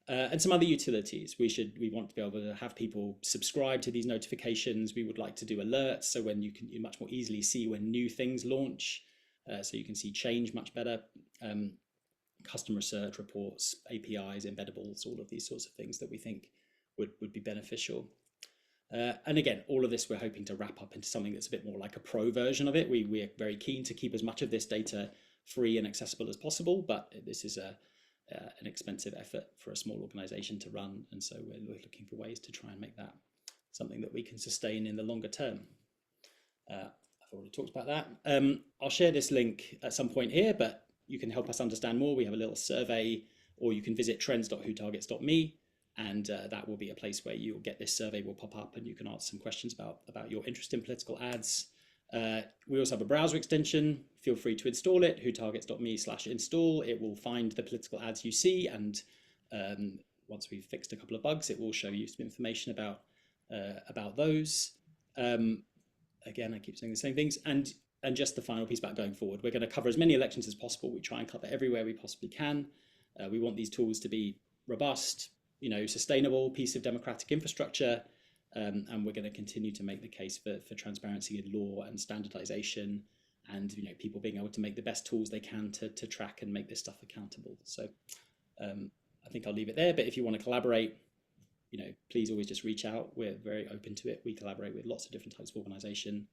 And some other utilities. We want to be able to have people subscribe to these notifications. We would like to do alerts, so when you much more easily see when new things launch, so you can see change much better. Custom research reports, APIs, embeddables, all of these sorts of things that we think would be beneficial. And again, all of this we're hoping to wrap up into something that's a bit more like a pro version of it. We're very keen to keep as much of this data free and accessible as possible, but this is an expensive effort for a small organization to run. And so we're looking for ways to try and make that something that we can sustain in the longer term. I've already talked about that. I'll share this link at some point here, but you can help us understand more. We have a little survey, or you can visit trends.whotargets.me. And that will be a place where you'll get this survey will pop up and you can answer some questions about your interest in political ads. We also have a browser extension. Feel free to install it, whotargets.me/install. It will find the political ads you see, and once we've fixed a couple of bugs, it will show you some information about those. Again, I keep saying the same things. And just the final piece about going forward, we're going to cover as many elections as possible. We try and cover everywhere we possibly can. We want these tools to be robust, you know, sustainable piece of democratic infrastructure, and we're going to continue to make the case for transparency in law and standardization, and, you know, people being able to make the best tools they can to track and make this stuff accountable. So I think I'll leave it there, but if you want to collaborate, you know, please always just reach out. We're very open to it. We collaborate with lots of different types of organization,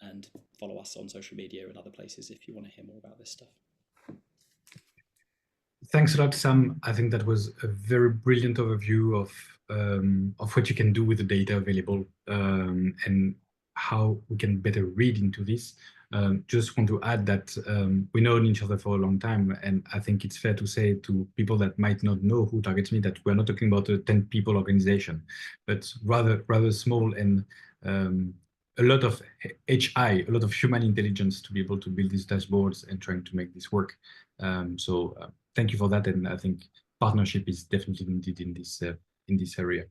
and follow us on social media and other places if you want to hear more about this stuff. Thanks a lot, Sam. I think that was a very brilliant overview of what you can do with the data available, and how we can better read into this. Just want to add that we know each other for a long time, and I think it's fair to say to people that might not know Who Targets Me that we're not talking about a 10-people organization, but rather small, and a lot of HI, a lot of human intelligence to be able to build these dashboards and trying to make this work. So thank you for that, and I think partnership is definitely needed in this area.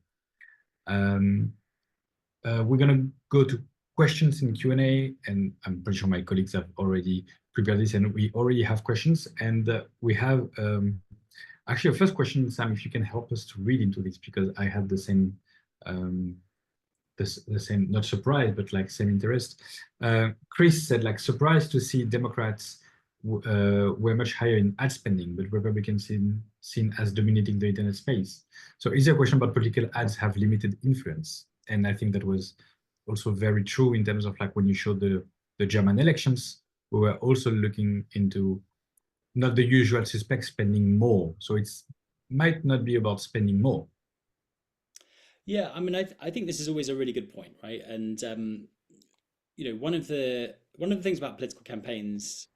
We're gonna go to questions in Q&A, and I'm pretty sure my colleagues have already prepared this, and we already have questions. And we have actually a first question, Sam, if you can help us to read into this, because I had the same, the same, not surprise, but like same interest. Chris said, like, surprised to see Democrats were much higher in ad spending, but Republicans seen as dominating the internet space. So is there a question about political ads have limited influence? And I think that was also very true in terms of, like, when you showed the German elections, we were also looking into not the usual suspects spending more. So it's might not be about spending more. Yeah, I mean, I think this is always a really good point, right? And one of the things about political campaigns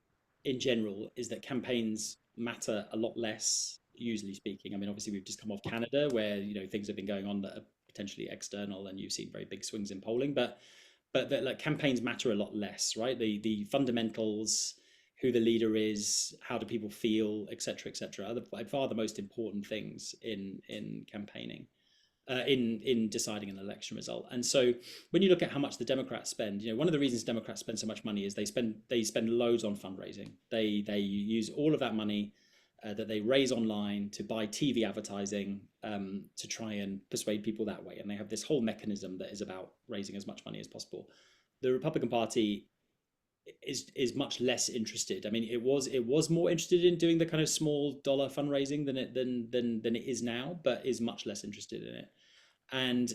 in general is that campaigns matter a lot less, usually speaking. I mean, obviously we've just come off Canada, where things have been going on that are potentially external, and you've seen very big swings in polling, but that like campaigns matter a lot less, right? The fundamentals, who the leader is, how do people feel, etc., are by far the most important things in campaigning, in deciding an election result. And so when you look at how much the Democrats spend, one of the reasons Democrats spend so much money is they spend loads on fundraising. They use all of that money that they raise online to buy TV advertising, to try and persuade people that way. And they have this whole mechanism that is about raising as much money as possible. The Republican Party is much less interested. I mean, it was more interested in doing the kind of small dollar fundraising than it is now, but is much less interested in it, and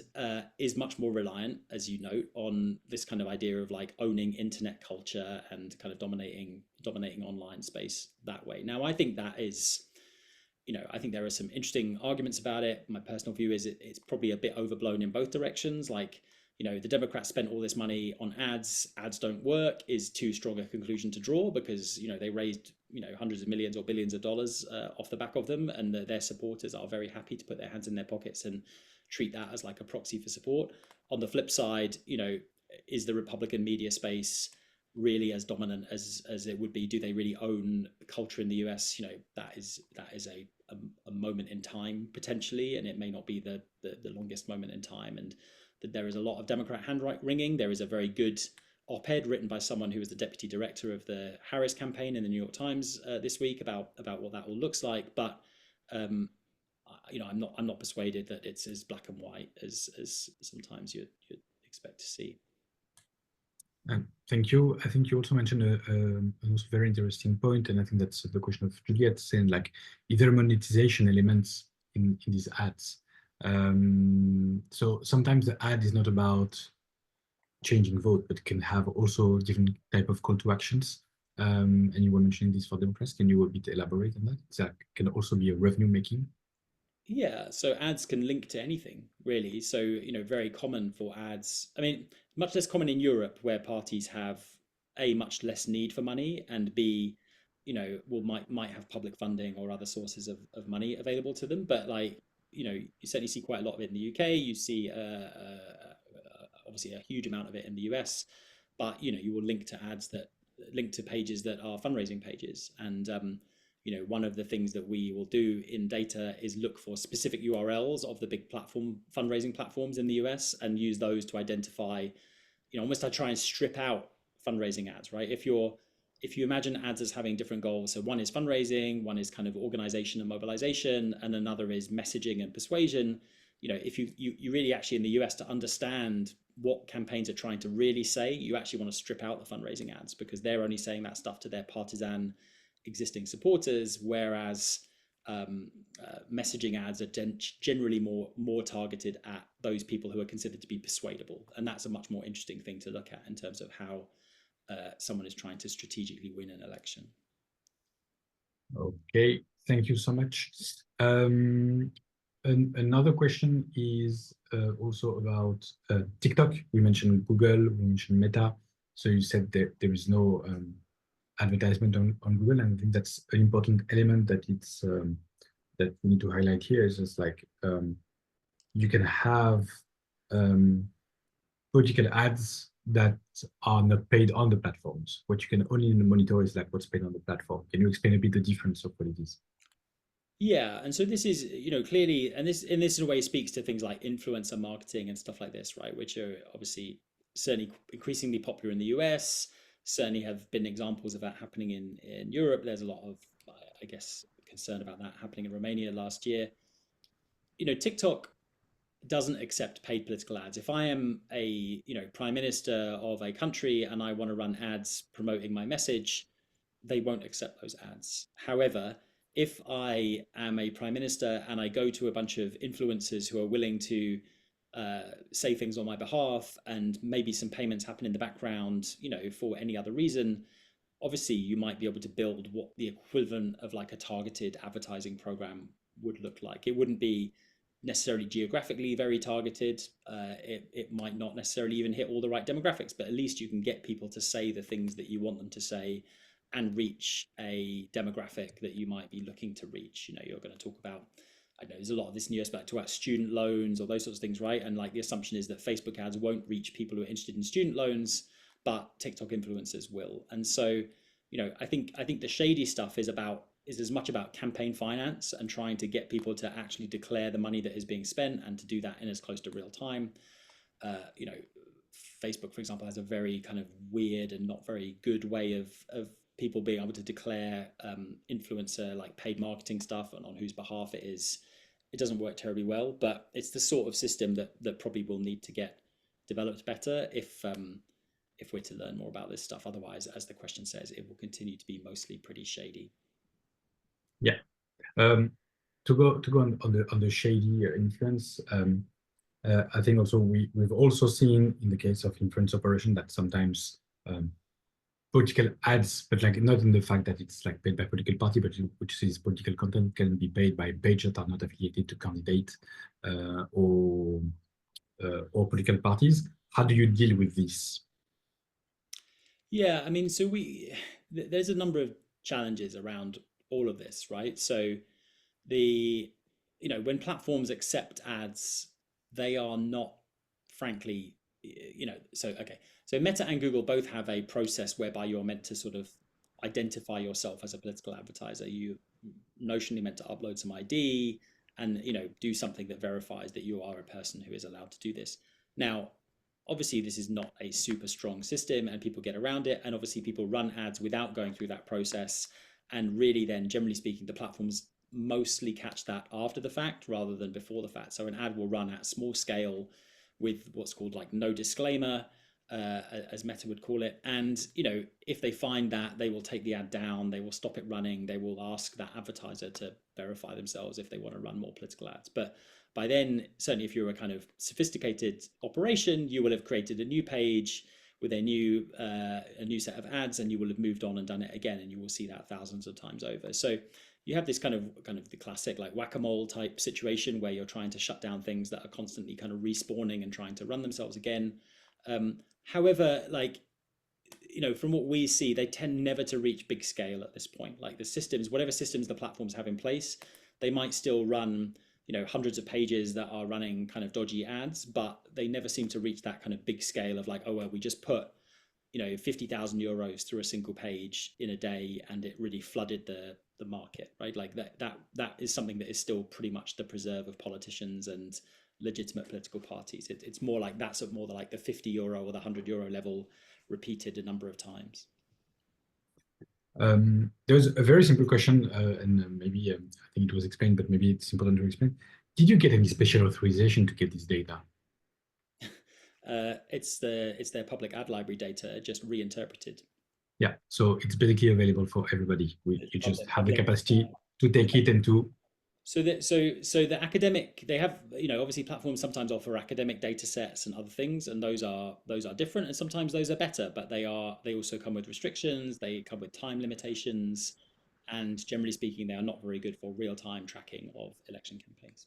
is much more reliant, as you note, on this kind of idea of like owning internet culture and kind of dominating online space that way. Now, I think that is, I think there are some interesting arguments about it. My personal view is it's probably a bit overblown in both directions. Like, the Democrats spent all this money on ads. Ads don't work is too strong a conclusion to draw, because they raised hundreds of millions or billions of dollars off the back of them, and their supporters are very happy to put their hands in their pockets and treat that as like a proxy for support. On the flip side, is the Republican media space really as dominant as it would be? Do they really own culture in the US? That is a moment in time potentially, and it may not be the longest moment in time. And that there is a lot of Democrat hand wringing. There is a very good op-ed written by someone who was the deputy director of the Harris campaign in the New York Times this week about what that all looks like. But I'm not persuaded that it's as black and white as sometimes you'd expect to see. Thank you. I think you also mentioned a also very interesting point, and I think that's the question of Juliet, saying like either monetization elements in these ads. So sometimes the ad is not about changing vote, but can have also different type of call to actions. And you were mentioning this for Democrats. Can you a bit elaborate on that? That can also be a revenue making. Yeah, so ads can link to anything, really. So, very common for ads. I mean, much less common in Europe, where parties have A, much less need for money, and B, might have public funding or other sources of money available to them. But like, you certainly see quite a lot of it in the UK. You see obviously a huge amount of it in the US, but you will link to ads that link to pages that are fundraising pages. And one of the things that we will do in data is look for specific URLs of the big fundraising platforms in the US, and use those to identify, almost I try and strip out fundraising ads, right? If you imagine ads as having different goals, so one is fundraising, one is kind of organization and mobilization, and another is messaging and persuasion. If you really actually in the US, to understand what campaigns are trying to really say, you actually want to strip out the fundraising ads, because they're only saying that stuff to their partisan existing supporters, whereas messaging ads are generally more targeted at those people who are considered to be persuadable, and that's a much more interesting thing to look at in terms of how someone is trying to strategically win an election. Okay, thank you so much. Another question is also about TikTok. We mentioned Google, we mentioned Meta. So you said that there is no advertisement on Google, and I think that's an important element that that we need to highlight here. Is just like you can have political ads that are not paid on the platforms. What you can only monitor is like what's paid on the platform. Can you explain a bit the difference of what it is? Yeah, and so this is, clearly, and this in a way speaks to things like influencer marketing and stuff like this, right? Which are obviously certainly increasingly popular in the US. Certainly have been examples of that happening in Europe. There's a lot of, I guess, concern about that happening in Romania last year. TikTok doesn't accept paid political ads. If I am a prime minister of a country and I want to run ads promoting my message, they won't accept those ads. However, if I am a prime minister and I go to a bunch of influencers who are willing to say things on my behalf, and maybe some payments happen in the background, for any other reason, obviously you might be able to build what the equivalent of like a targeted advertising program would look like. It wouldn't be necessarily geographically very targeted. It might not necessarily even hit all the right demographics, but at least you can get people to say the things that you want them to say and reach a demographic that you might be looking to reach. You know, you're going to talk about, I know there's a lot of this in the US, but talk about student loans or those sorts of things, right? And like the assumption is that Facebook ads won't reach people who are interested in student loans, but TikTok influencers will. And so, you know, I think the shady stuff is as much about campaign finance and trying to get people to actually declare the money that is being spent and to do that in as close to real time. You know, Facebook, for example, has a very kind of weird and not very good way of people being able to declare influencer like paid marketing stuff and on whose behalf it is. It doesn't work terribly well, but it's the sort of system that probably will need to get developed better if we're to learn more about this stuff. Otherwise, as the question says, it will continue to be mostly pretty shady. Yeah. To go on the shady influence, I think also we've also seen in the case of influence operation that sometimes political ads, but like not in the fact that it's like paid by political party, but which is political content can be paid by pages that are not affiliated to candidate or political parties. How do you deal with this? Yeah, I mean, so there's a number of challenges around all of this, right? So the when platforms accept ads, they are not, frankly, so Meta and Google both have a process whereby you're meant to sort of identify yourself as a political advertiser. You notionally meant to upload some ID and do something that verifies that you are a person who is allowed to do this. Now, obviously this is not a super strong system and people get around it, and obviously people run ads without going through that process, and really then generally speaking the platforms mostly catch that after the fact rather than before the fact. So an ad will run at small scale with what's called like no disclaimer, as Meta would call it. And if they find that, they will take the ad down, they will stop it running, they will ask that advertiser to verify themselves if they want to run more political ads. But by then, certainly if you're a kind of sophisticated operation, you will have created a new page with a new set of ads, and you will have moved on and done it again, and you will see that thousands of times over. So you have this kind of the classic like whack-a-mole type situation where you're trying to shut down things that are constantly kind of respawning and trying to run themselves again. However, from what we see, they tend never to reach big scale at this point. Like the systems, whatever systems the platforms have in place, they might still run hundreds of pages that are running kind of dodgy ads, but they never seem to reach that kind of big scale of like, oh well, we just put 50,000 euros through a single page in a day and it really flooded the market, right? Like that is something that is still pretty much the preserve of politicians and legitimate political parties. It's more like that's more like the 50 euro or the 100 euro level repeated a number of times. There's a very simple question, and maybe I think it was explained, but maybe it's important to explain. Did you get any special authorization to get this data? It's their public ad library data, just reinterpreted. Yeah, so it's basically available for everybody. You just have the capacity to take it and to. So the academic, they have, obviously platforms sometimes offer academic data sets and other things, and those are different, and sometimes those are better, but they also come with restrictions, they come with time limitations, and generally speaking, they are not very good for real-time tracking of election campaigns.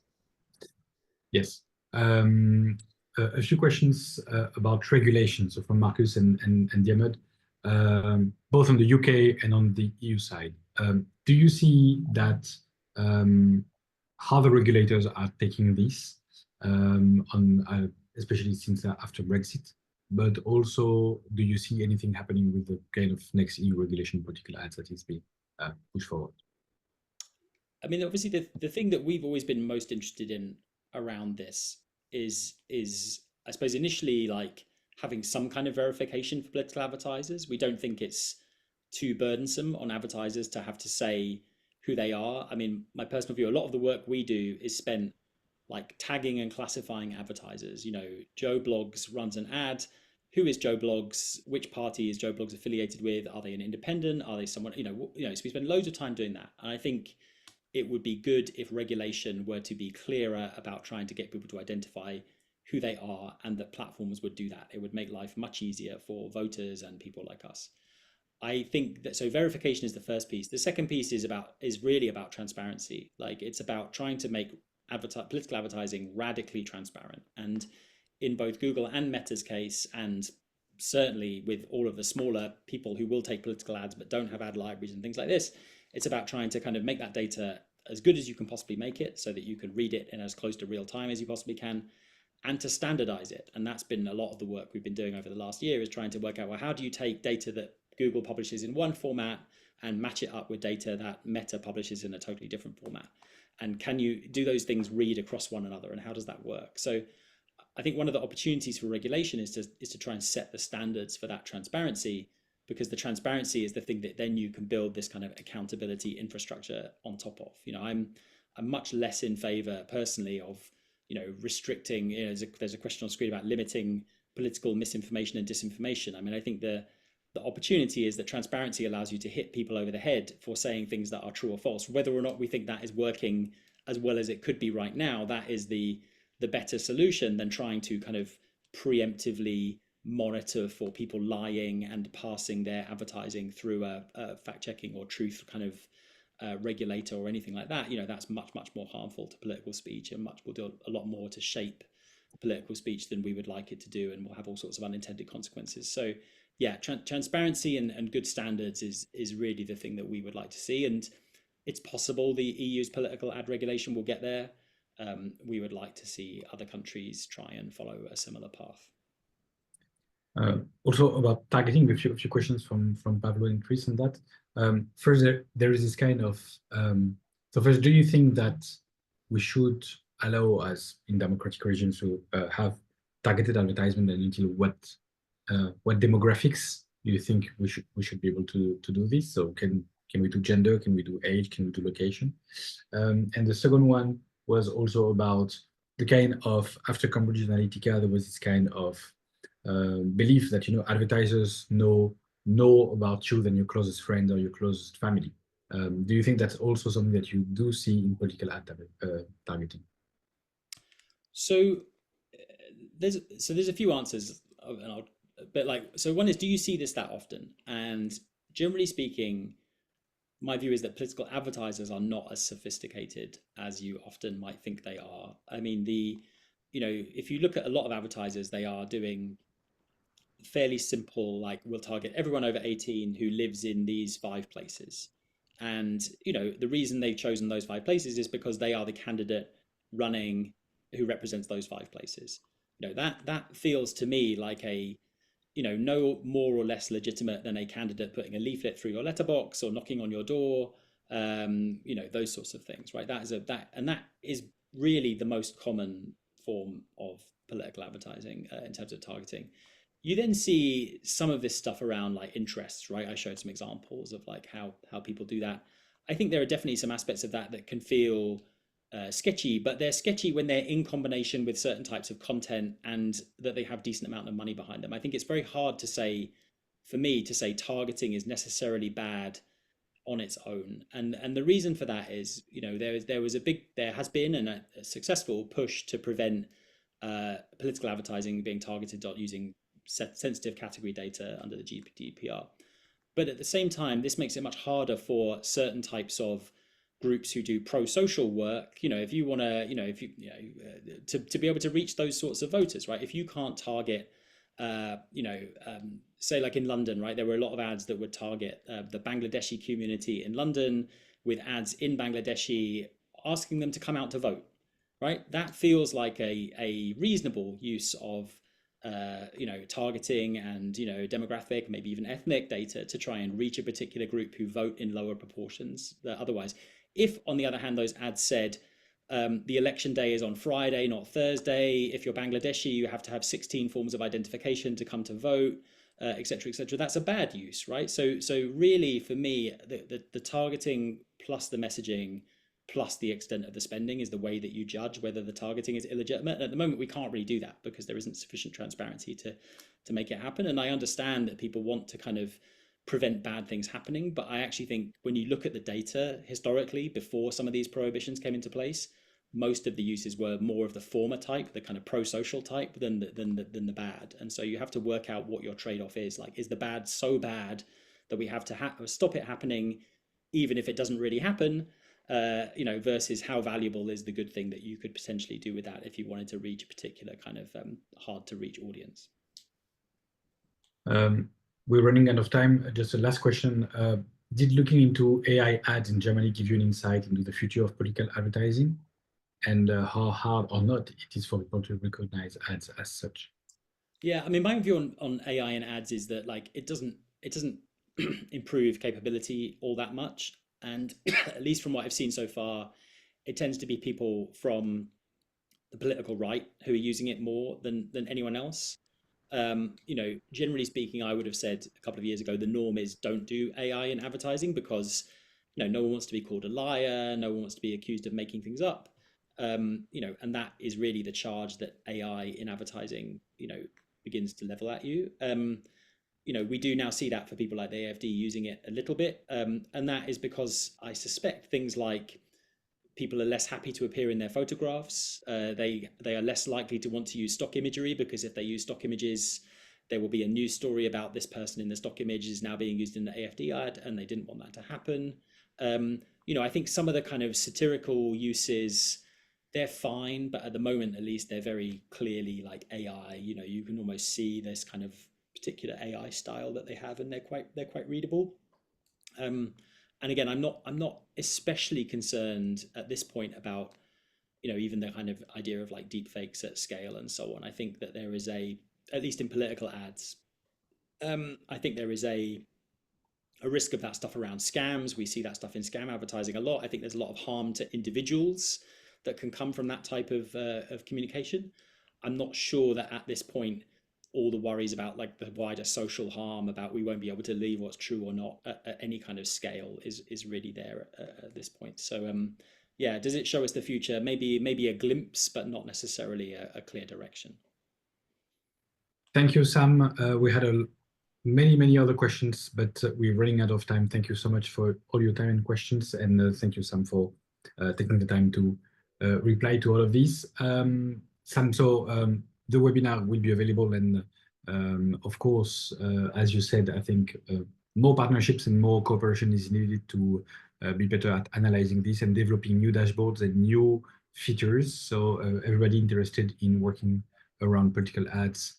Yes. A few questions about regulation. So from Marcus and Diarmuid, both on the UK and on the EU side. Do you see that how the regulators are taking this, especially since after Brexit? But also, do you see anything happening with the kind of next EU regulation, political ads that is being pushed forward? I mean, obviously, the thing that we've always been most interested in around this is I suppose initially like having some kind of verification for political advertisers. We don't think it's too burdensome on advertisers to have to say who they are. I mean, my personal view, a lot of the work we do is spent like tagging and classifying advertisers. Joe Blogs runs an ad. Who is Joe Blogs? Which party is Joe Blogs affiliated with? Are they an independent? Are they someone, so we spend loads of time doing that. And I think it would be good if regulation were to be clearer about trying to get people to identify who they are, and that platforms would do that. It would make life much easier for voters and people like us. I think that, so verification is the first piece. The second piece is really about transparency. Like it's about trying to make political advertising radically transparent. And in both Google and Meta's case, and certainly with all of the smaller people who will take political ads but don't have ad libraries and things like this, it's about trying to kind of make that data as good as you can possibly make it so that you can read it in as close to real time as you possibly can, and to standardize it. And that's been a lot of the work we've been doing over the last year, is trying to work out, well, how do you take data that Google publishes in one format and match it up with data that Meta publishes in a totally different format? And can you do those things read across one another, and how does that work? So I think one of the opportunities for regulation is to try and set the standards for that transparency, because the transparency is the thing that then you can build this kind of accountability infrastructure on top of. I'm much less in favor personally of restricting. There's a question on screen about limiting political misinformation and disinformation. I mean, I think the opportunity is that transparency allows you to hit people over the head for saying things that are true or false. Whether or not we think that is working as well as it could be right now, that is the better solution than trying to kind of preemptively monitor for people lying and passing their advertising through a fact-checking or truth kind of regulator or anything like that. That's much more harmful to political speech, and will do a lot more to shape political speech than we would like it to do, and will have all sorts of unintended consequences. So yeah, transparency and good standards is really the thing that we would like to see, and it's possible the EU's political ad regulation will get there. We would like to see other countries try and follow a similar path. Also about targeting, a few questions from Pablo and Chris on that. First, there is this kind of so first, do you think that we should allow, as in democratic regions, to have targeted advertisement, and until what demographics do you think we should be able to do this? So can we do gender? Can we do age? Can we do location? And the second one was also about the kind of, after Cambridge Analytica, there was this kind of belief that advertisers know about you than your closest friend or your closest family. Do you think that's also something that you do see in political ad targeting? So there's a few answers, so one is, do you see this that often? And generally speaking, my view is that political advertisers are not as sophisticated as you often might think they are. I mean, if you look at a lot of advertisers, they are doing fairly simple, like, we'll target everyone over 18 who lives in these 5 places. And, the reason they've chosen those 5 places is because they are the candidate running who represents those 5 places. That feels to me like a, no more or less legitimate than a candidate putting a leaflet through your letterbox or knocking on your door, those sorts of things, right? That is really the most common form of political advertising in terms of targeting. You then see some of this stuff around like interests, right? I showed some examples of like how people do that. I think there are definitely some aspects of that can feel sketchy, but they're sketchy when they're in combination with certain types of content and that they have decent amount of money behind them. I think it's very hard to say, for me, to say targeting is necessarily bad on its own. And the reason for that is, there has been a successful push to prevent political advertising being targeted using sensitive category data under the GDPR. But at the same time, this makes it much harder for certain types of groups who do pro-social work. If you want to, to be able to reach those sorts of voters, right? If you can't target, say like in London, right? There were a lot of ads that would target the Bangladeshi community in London, with ads in Bangladeshi asking them to come out to vote, right? That feels like a reasonable use of targeting and demographic, maybe even ethnic data to try and reach a particular group who vote in lower proportions otherwise. If, on the other hand, those ads said the election day is on Friday, not Thursday, if you're Bangladeshi, you have to have 16 forms of identification to come to vote, etc., etc., that's a bad use, right? So really, for me, the targeting plus the messaging plus the extent of the spending is the way that you judge whether the targeting is illegitimate. And at the moment, we can't really do that because there isn't sufficient transparency to make it happen. And I understand that people want to kind of prevent bad things happening, but I actually think when you look at the data historically, before some of these prohibitions came into place, most of the uses were more of the former type, the kind of pro-social type, than the bad. And so you have to work out what your trade-off is. Like, is the bad so bad that we have to stop it happening, even if it doesn't really happen? you know, versus how valuable is the good thing that you could potentially do with that if you wanted to reach a particular kind of hard to reach audience. We're running out of time. Just a last question. Did looking into AI ads in Germany give you an insight into the future of political advertising, and how hard or not it is for people to recognize ads as such? Yeah, I mean, my view on AI and ads is that like it doesn't improve capability all that much, and at least from what I've seen so far, it tends to be people from the political right who are using it more than anyone else. You know, generally speaking, I would have said a couple of years ago, the norm is don't do AI in advertising because, you know, no one wants to be called a liar, no one wants to be accused of making things up. You know, and that is really the charge that AI in advertising, you know, begins to level at you. You know, we do now see that for people like the AFD using it a little bit, and that is because I suspect things like people are less happy to appear in their photographs. They are less likely to want to use stock imagery, because if they use stock images, there will be a news story about this person in the stock image is now being used in the AFD ad, and they didn't want that to happen. You know, I think some of the kind of satirical uses, they're fine, but at the moment, at least, they're very clearly like AI. You know, you can almost see this kind of particular AI style that they have, and they're quite readable. And again, I'm not especially concerned at this point about, you know, even the kind of idea of like deep fakes at scale and so on. I think that there is at least in political ads, I think there is a risk of that stuff around scams. We see that stuff in scam advertising a lot. I think there's a lot of harm to individuals that can come from that type of communication. I'm not sure that at this point, all the worries about like the wider social harm about we won't be able to leave what's true or not at any kind of scale is really there at this point. So yeah, does it show us the future? Maybe a glimpse, but not necessarily a clear direction. Thank you, Sam. We had many other questions, but we're running out of time. Thank you so much for all your time and questions, and thank you, Sam, for taking the time to reply to all of these. Sam, so the webinar will be available, and of course, as you said, I think more partnerships and more cooperation is needed to be better at analyzing this and developing new dashboards and new features. So everybody interested in working around political ads,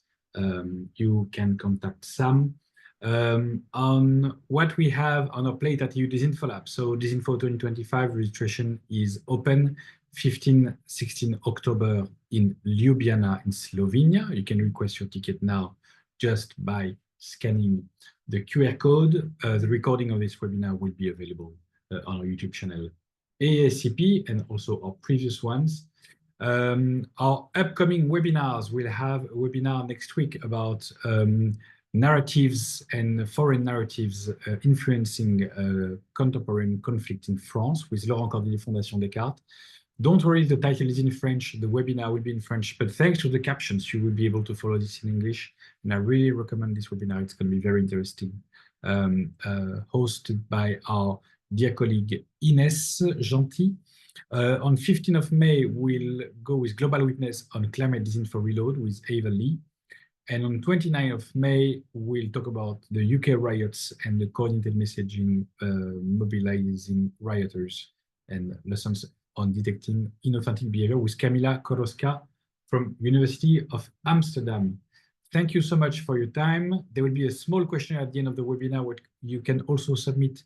you can contact Sam. On what we have on our plate at EU DisinfoLab. So Disinfo 2025 registration is open 15-16 October in Ljubljana in Slovenia. You can request your ticket now just by scanning the QR code. The recording of this webinar will be available on our YouTube channel ASCP and also our previous ones. Our upcoming webinars, will have a webinar next week about narratives and foreign narratives influencing contemporary conflict in France with Laurent Cordier, Fondation Descartes. Don't worry, the title is in French, the webinar will be in French, but thanks to the captions, you will be able to follow this in English. And I really recommend this webinar, it's going to be very interesting. Hosted by our dear colleague Ines Gentil. On 15th of May, we'll go with Global Witness on Climate Disinfo Reload with Ava Lee. And on 29th of May, we'll talk about the UK riots and the coordinated messaging mobilizing rioters and lessons on detecting inauthentic behavior with Kamila Koroska from University of Amsterdam. Thank you so much for your time. There will be a small questionnaire at the end of the webinar where you can also submit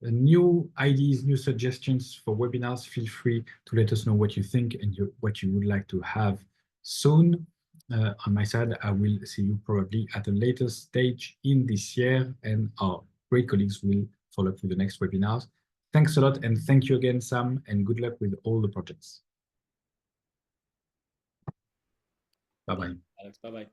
new ideas, new suggestions for webinars. Feel free to let us know what you think and what you would like to have soon. On my side, I will see you probably at a later stage in this year, and our great colleagues will follow up with the next webinars. Thanks a lot, and thank you again, Sam, and good luck with all the projects. Bye-bye. Alex, bye-bye.